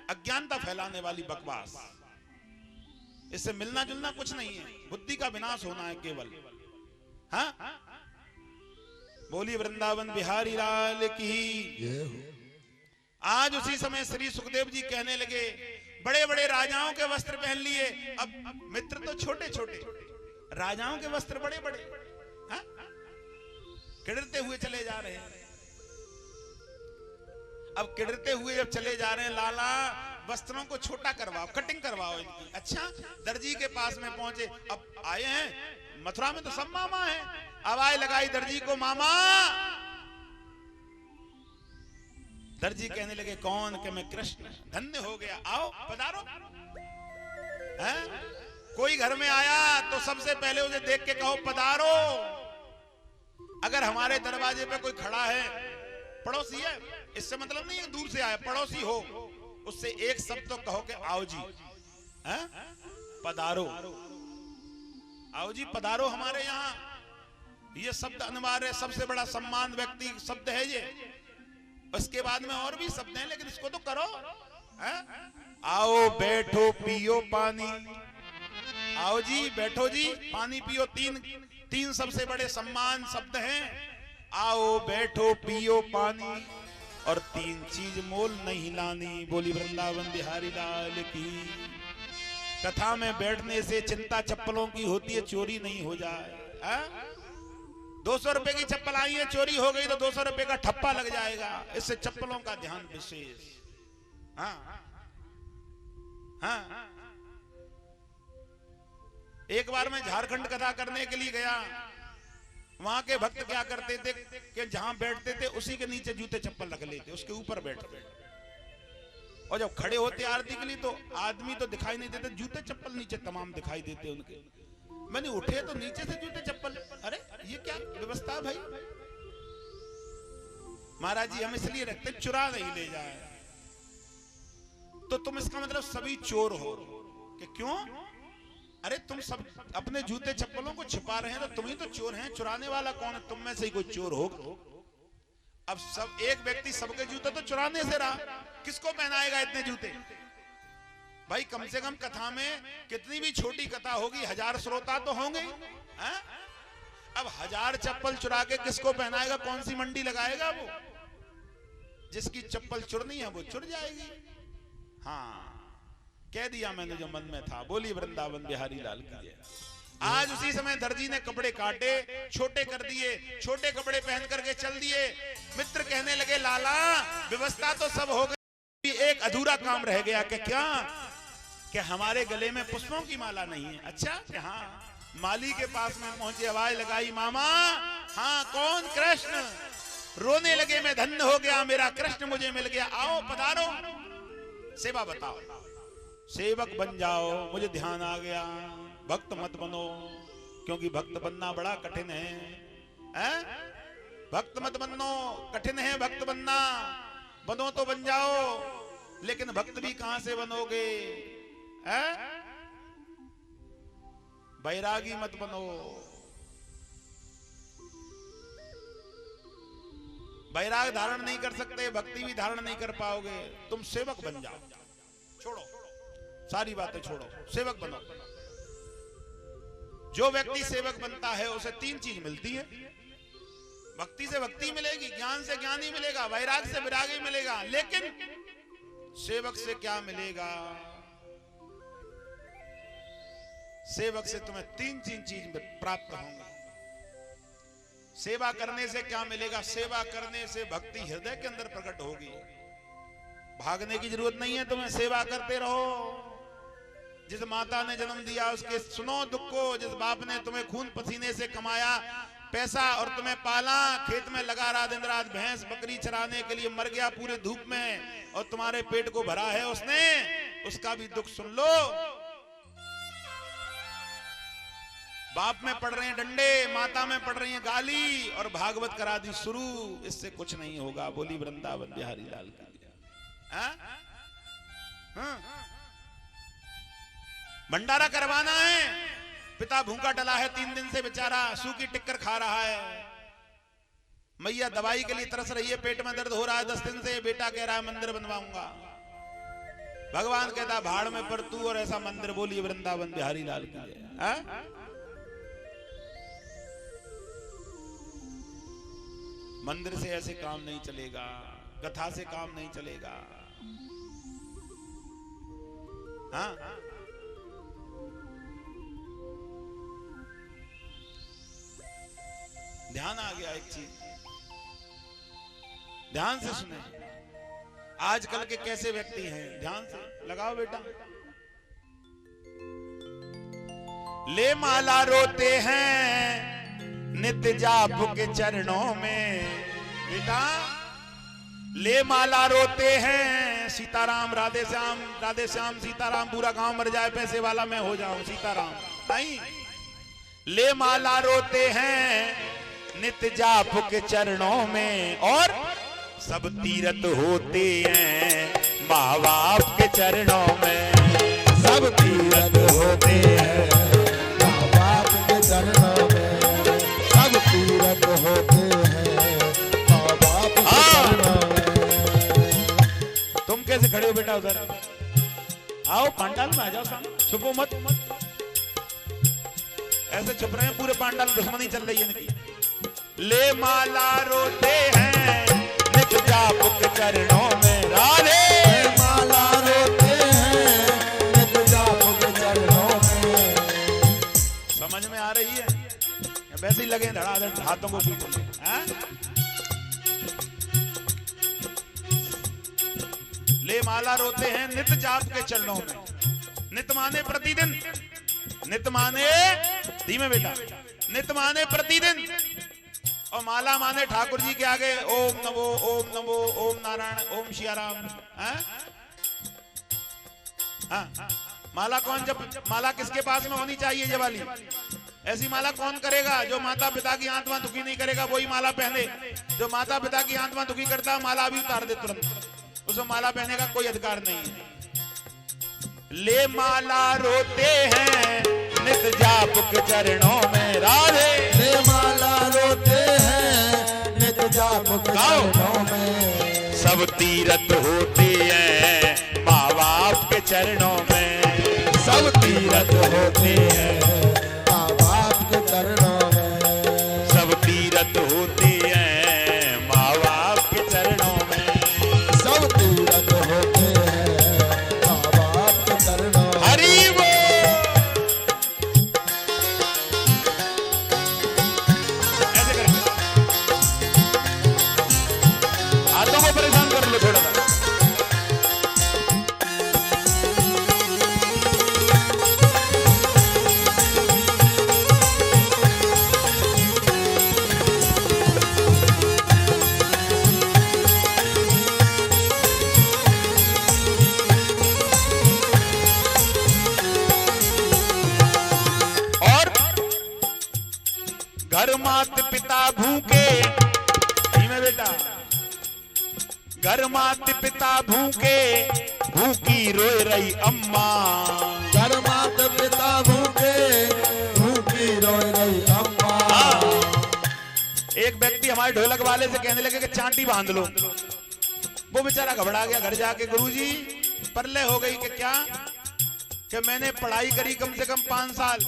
अज्ञानता फैलाने वाली बकवास। इससे मिलना जुलना कुछ नहीं है, बुद्धि का विनाश होना है केवल। हाँ, बोली वृंदावन बिहारी लाल की। आज उसी समय श्री सुखदेव जी कहने लगे, बड़े बड़े राजाओं के वस्त्र पहन लिए, अब मित्र तो छोटे छोटे, राजाओं के वस्त्र बड़े बड़े, किड़ते हुए चले जा रहे हैं। अब किड़ते हुए जब चले जा रहे हैं, लाला वस्त्रों को छोटा करवाओ, कटिंग करवाओ इनकी। अच्छा, दर्जी के पास में पहुंचे, अब आए हैं, मथुरा में तो सब मामा है, आवाज लगाई दर्जी को, मामा। दर्जी कहने लगे, कौन? कि मैं कृष्ण। धन्य हो गया, आओ पधारो। कोई घर में आया तो सबसे पहले उसे देख के कहो पधारो। अगर हमारे दरवाजे पे कोई खड़ा है, पड़ोसी है, इससे मतलब नहीं है दूर से आया, पड़ोसी हो, उससे एक शब्द तो कहो कि आओ जी, पधारो, आओ जी पधारो हमारे यहाँ। ये शब्द अनिवार्य, सबसे बड़ा सम्मान व्यक्ति शब्द है ये। उसके बाद में और भी शब्द हैं, लेकिन इसको तो करो। आओ बैठो पियो पानी, आओ जी बैठो जी पानी पियो। तीन सबसे बड़े सम्मान शब्द हैं, आओ बैठो पियो पानी। और 3 चीज मोल नहीं लानी। बोली वृंदावन बिहारी लाल की। कथा में बैठने से चिंता चप्पलों की होती है, चोरी नहीं हो जाए। 200 रुपए की चप्पल आई है, चोरी हो गई तो 200 रुपए का ठप्पा लग जाएगा। इससे चप्पलों का ध्यान विशेष। हाँ हाँ। एक बार मैं झारखंड कथा करने के लिए गया। वहां के भक्त क्या करते थे कि जहां बैठते थे उसी के नीचे जूते चप्पल रख लेते, उसके ऊपर बैठते। और जब खड़े होते आरती के लिए तो आदमी तो दिखाई नहीं देते, जूते चप्पल नीचे तमाम दिखाई देते उनके। मैंने उठे तो नीचे से जूते चप्पल, अरे ये क्या व्यवस्था भाई। महाराज जी हम इसलिए रखते चुरा नहीं ले जाए। तो तुम इसका मतलब सभी चोर हो कि क्यों? अरे तुम सब अपने जूते चप्पलों को छिपा रहे हैं तो तुम ही तो चोर हैं। चुराने वाला कौन है? तुम में से ही कोई चोर हो। अब सब एक व्यक्ति सबके जूते तो चुराने से रहा, किसको पहनाएगा इतने जूते? भाई कम से कम कथा में कितनी भी छोटी कथा होगी 1000 श्रोता तो होंगे। अब 1000 चप्पल चुरा के किसको पहनाएगा? कौन सी मंडी लगाएगा वो? जिसकी चप्पल चुरनी है वो चुर जाएगी। हाँ कह दिया मैंने जो मन में था। बोली वृंदावन बिहारी लाल की जय। आज उसी समय दर्जी ने कपड़े काटे, छोटे कर दिए, छोटे कपड़े पहन करके चल दिए। मित्र कहने लगे लाला व्यवस्था तो सब हो गई, एक अधूरा काम रह गया। कि क्या? कि हमारे गले में पुष्पों की माला नहीं है। अच्छा कि हाँ। माली के पास में पहुंचे, आवाज लगाई मामा। हाँ कौन? कृष्ण। रोने लगे मैं धन्य हो गया, मेरा कृष्ण मुझे मिल गया। आओ पधारो, सेवा बताओ। सेवक बन जाओ। मुझे ध्यान आ गया, भक्त मत बनो, क्योंकि भक्त बनना बड़ा कठिन है। भक्त मत बनो, कठिन है भक्त बनना। बनो तो बन जाओ, लेकिन भक्त भी कहां से बनोगे? बैरागी मत बनो। बैराग धारण नहीं कर सकते, भक्ति भी धारण नहीं कर पाओगे। तुम सेवक बन जाओ। छोड़ो सारी बातें, छोड़ो, सेवक बनो। जो व्यक्ति सेवक बनता है उसे 3 चीज मिलती है। भक्ति से भक्ति मिलेगी, ज्ञान से ज्ञानी मिलेगा, वैराग से विरागी मिलेगा। लेकिन सेवक से क्या मिलेगा? सेवक से तुम्हें 3 चीज प्राप्त होंगी। सेवा करने से क्या मिलेगा? सेवा करने से भक्ति हृदय के अंदर प्रकट होगी। भागने की जरूरत नहीं है तुम्हें, सेवा करते रहो। जिस माता ने जन्म दिया उसके सुनो दुख को। जिस बाप ने तुम्हें खून पसीने से कमाया पैसा और तुम्हें पाला, खेत में लगा रहा दिन रात भैंस बकरी चराने के लिए, मर गया पूरे धूप में और तुम्हारे पेट को भरा है उसने, उसका भी दुख सुन लो। बाप में पड़ रहे हैं डंडे, माता में पड़ रही है गाली और भागवत करा दी शुरू। इससे कुछ नहीं होगा। बोली वृंदावन बिहारी लाल की। भंडारा करवाना है, पिता भूखा डला है 3 दिन से बेचारा, सूखी टिक्कर खा रहा है। मैया दवाई के लिए तरस रही है, पेट में दर्द हो रहा है 10 दिन से। बेटा कह रहा है मंदिर बनवाऊंगा। भगवान कहता भाड़ में पर तू और ऐसा मंदिर। बोलिए वृंदावन बिहारी लाल की जय। मंदिर से ऐसे काम नहीं चलेगा, कथा से काम नहीं चलेगा। हाँ ध्यान आ गया। एक चीज ध्यान से सुने। आजकल के कैसे व्यक्ति हैं, ध्यान से लगाओ बेटा। ले माला रोते हैं नित्य जाप के चरणों में। बेटा ले माला रोते हैं। सीताराम राधे श्याम सीताराम, पूरा गांव मर जाए पैसे वाला मैं हो जाऊं सीताराम। नहीं, ले माला रोते हैं नित्य जाप के चरणों में। और सब तीरथ होते हैं माँ बाप के चरणों में। सब तीरथ होते हैं
माँ बाप के चरणों में। सब तीरथ होते हैं माँ बाप के चरणों में।
तुम कैसे खड़े हो बेटा उधर? आओ पांडाल में आ जाओ सामने, छुपो मत। ऐसे छुप रहे हैं पूरे पांडाल, दुश्मनी चल रही है इनकी। ले माला रोते हैं नित्य जाप के चरणों में राधे।
माला रोते हैं नित जाप के चरणों में।
समझ में आ रही है? वैसे ही लगे धड़ाधड़ हाथों को पीटने, हैं? ले माला रोते हैं नित जाप के चरणों में। नित माने प्रतिदिन, नित माने धीमे बेटा, नित माने प्रतिदिन, और माला माने ठाकुर जी के आगे ओम नमो ओम नारायण ओम सियाराम। हाँ, माला कौन जब, माला किसके पास में होनी चाहिए ये वाली? ऐसी माला कौन करेगा? जो माता पिता की आत्मा दुखी नहीं करेगा वही माला पहने। जो माता पिता की आत्मा दुखी करता है माला भी उतार दे तुरंत, उसमें माला पहनने का कोई अधिकार नहीं है। ले माला रोते हैं नित जाप के चरणों में राधे।
ले माला रोते हैं नित जाप के चरणों में।
सब तीरथ होते हैं माँ बाप के चरणों में। सब तीरथ होते हैं
माँ बाप के चरणों में।
सब तीरथ होते हैं माँ बाप के चरणों में।
सब तीरथ होते हैं माँ बाप के चरणों में।
हरि बोल। ऐसे करके हाथों को परेशान कर लो थोड़ा सा। घर मात पिता भूखे, धीमे बेटा, घर मात पिता भूखे, भूखी रोए रही अम्मा।
घर मात पिता भूखे, भूखी रोए रही अम्मा।
एक व्यक्ति हमारे ढोलक वाले से कहने लगे कि चांटी बांध लो। वो बेचारा घबरा गया, घर जाके गुरुजी परले हो गई कि क्या, कि मैंने पढ़ाई करी कम से कम 5 साल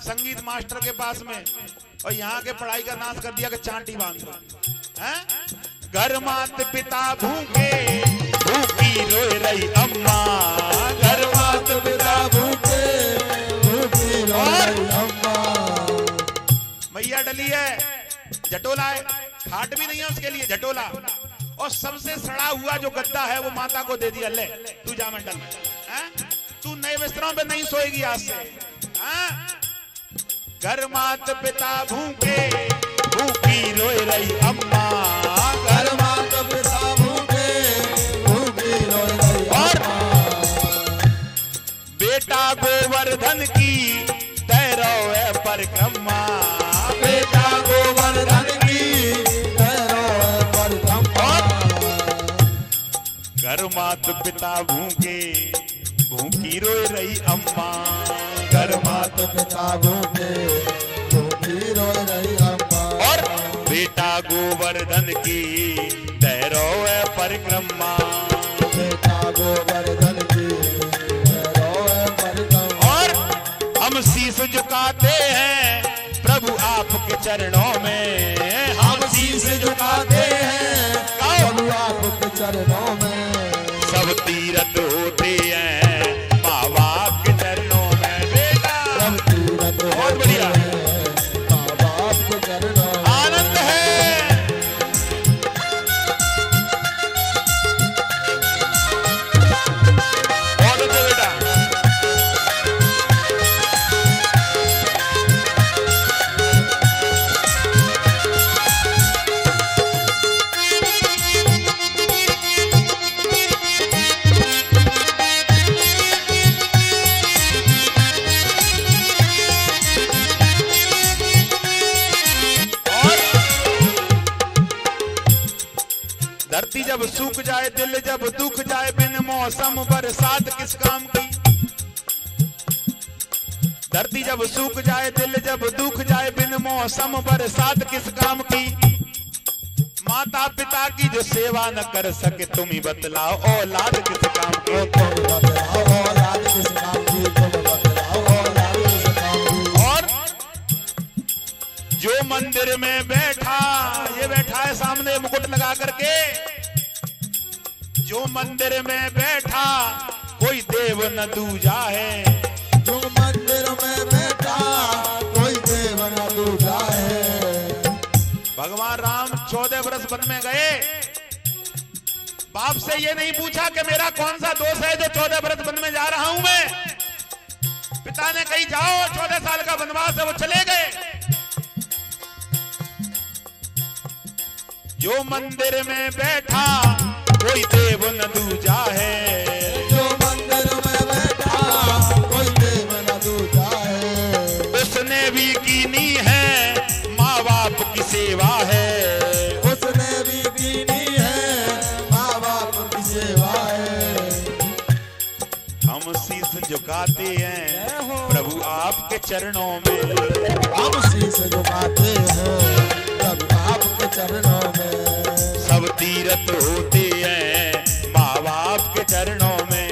संगीत मास्टर के पास में, और यहाँ के पढ़ाई का नाश कर दिया कि चांटी बांध दो। घर मात पिता भूखे, भूखी रोए रही अम्मा। घर मात पिता
भूखे, भूखी रोए रही अम्मा।
मैया डली है, झटोला है, खाट भी नहीं है उसके लिए, झटोला, और सबसे सड़ा हुआ जो गद्दा है वो माता को दे दिया, ले तू जा मंडल, तू नए बिस्तरों पे नहीं सोएगी आज से। घर मात पिता भूखे, भूखी रोए रही अम्मा।
घर मात पिता भूखे, भूखी रोए रही अम्मा।
बेटा गोवर्धन की तैरो है परिक्रमा।
बेटा गोवर्धन की तैरो है परिक्रमा।
घर मात पिता भूखे, भूखी रोए रही अम्मा। घर मात
पिता भूखे, भूखी रोए रही अम्मा।
और बेटा गोवर्धन की तैरो है परिक्रमा।
बेटा गोवर्धन की तैरो है परिक्रमा।
और हम शीश झुकाते हैं प्रभु आपके चरणों में।
हम शीश झुकाते हैं प्रभु आपके चरणों में।
सब तीरथ होते हैं माँ बाप के चरणों में बेटा।
सब तीरथ
बहुत बढ़िया,
माँ बाप के चरणों में।
आनंद है। बहुत अच्छा बेटा। धरती जब सूख जाए, दिल जब दुख जाए, बिन मौसम बरसात किस काम की। धरती जब सूख जाए, दिल जब दुख जाए, बिन मौसम बरसात किस काम की। माता पिता की जो सेवा न कर सके तुम ही बतलाओ औलाद किस काम की।
तुम बतलाओ औलाद किस काम की। तुम बतलाओ औलाद किस काम की।
और जो मंदिर में बैठा, ये बैठा है सामने मुकुट लगा करके, मंदिर में बैठा कोई देव न दूजा है,
जो मंदिर में बैठा कोई देव न दूजा है।
भगवान राम 14 वर्ष वन में गए, बाप से ये नहीं पूछा कि मेरा कौन सा दोष है जो 14 वर्ष वन में जा रहा हूं मैं। पिता ने कही जाओ 14 साल का वनवास है, वो चले गए। जो मंदिर में बैठा कोई देव न दूजा है,
जो मंदिर में बैठा कोई देव न दूजा है।
उसने भी कीनी है माँ बाप की सेवा है,
उसने भी कीनी है माँ बाप की सेवा है।
हम शीश झुकाते हैं प्रभु आपके चरणों में,
हम शीश झुकाते हैं प्रभु आपके चरणों में।
सब तीरथ होते हैं माँ बाप के चरणों में,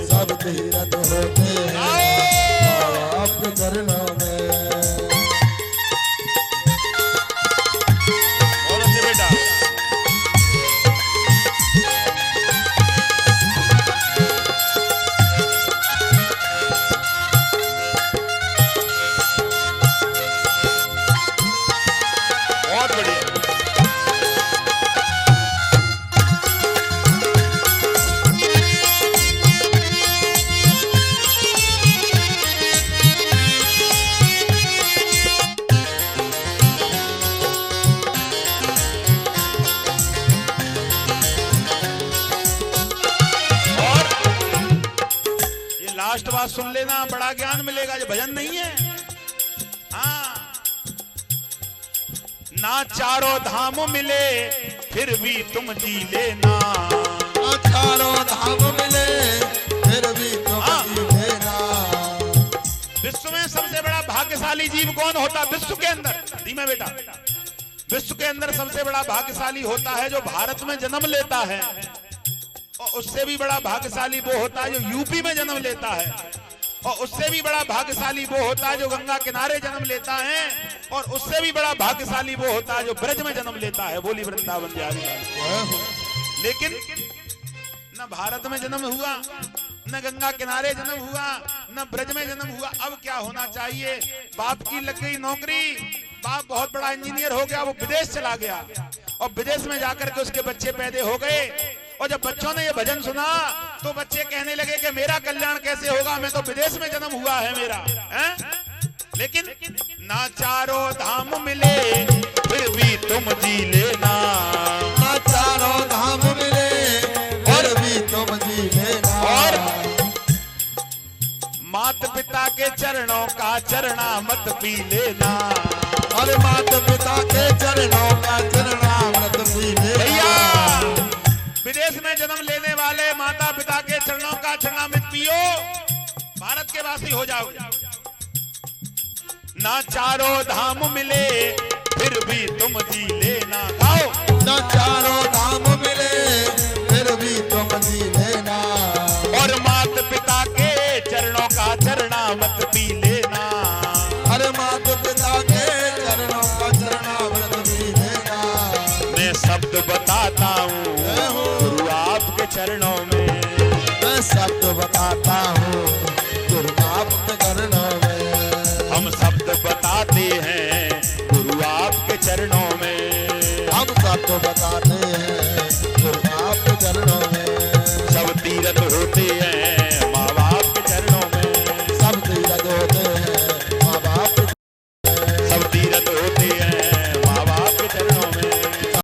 सब तीरथ होते हैं माँ बाप के चरणों में।
और अच्छे बेटा बहुत बढ़िया। लास्ट बात सुन लेना, बड़ा ज्ञान मिलेगा, जो भजन नहीं है। हाँ, ना चारों धाम मिले फिर भी तुम जी लेना,
चारों धाम मिले फिर भी तुम जी लेना।
विश्व में सबसे बड़ा भाग्यशाली जीव कौन होता? विश्व के अंदर, धीमे बेटा, विश्व के अंदर सबसे बड़ा भाग्यशाली होता है जो भारत में जन्म लेता है, और उससे भी बड़ा भाग्यशाली वो होता है जो यूपी में जन्म लेता है, और उससे भी बड़ा भाग्यशाली वो होता है जो गंगा किनारे जन्म लेता है, और उससे भी बड़ा भाग्यशाली वो होता है जो ब्रज में जन्म लेता है। बोली वृंदावन बिहारी। लेकिन न भारत में जन्म हुआ, न गंगा किनारे जन्म हुआ, न ब्रज में जन्म हुआ। अब क्या होना चाहिए? बाप की लग गई नौकरी, बाप बहुत बड़ा इंजीनियर हो गया, वो विदेश चला गया, और विदेश में जाकर के उसके बच्चे पैदा हो गए, और जब बच्चों ने ये भजन सुना तो बच्चे कहने लगे कि मेरा कल्याण कैसे होगा, मैं तो विदेश में जन्म हुआ है मेरा है? लेकिन ना चारों धाम मिले फिर भी तुम जी लेना,
ना चारों धाम मिले फिर भी तुम जी लेना।
और माता पिता के चरणों का चरणामृत पी लेना,
और माता पिता के चरणों का चरणामृत पी लेना।
विदेश में जन्म लेने वाले माता पिता के चरणों का चरणामृत पियो, भारत के वासी हो जाओ। ना चारों धाम मिले फिर भी तुम जी लेना, गाओ।
ना चारों धाम मिले फिर भी तुम जी लेना,
और माता पिता के चरणों का चरणामृत पी लेना,
अरे माता पिता के चरणों का चरणामृत पी लेना।
मैं शब्द बताता हूँ गुरु आपके चरणों में,
मैं शब्द बताता हूँ गुरु आपके चरणों में।
हम शब्द बताते हैं गुरु आपके चरणों में,
हम शब्द बताते हैं गुरु आपके चरणों में।
सब तीरथ होते हैं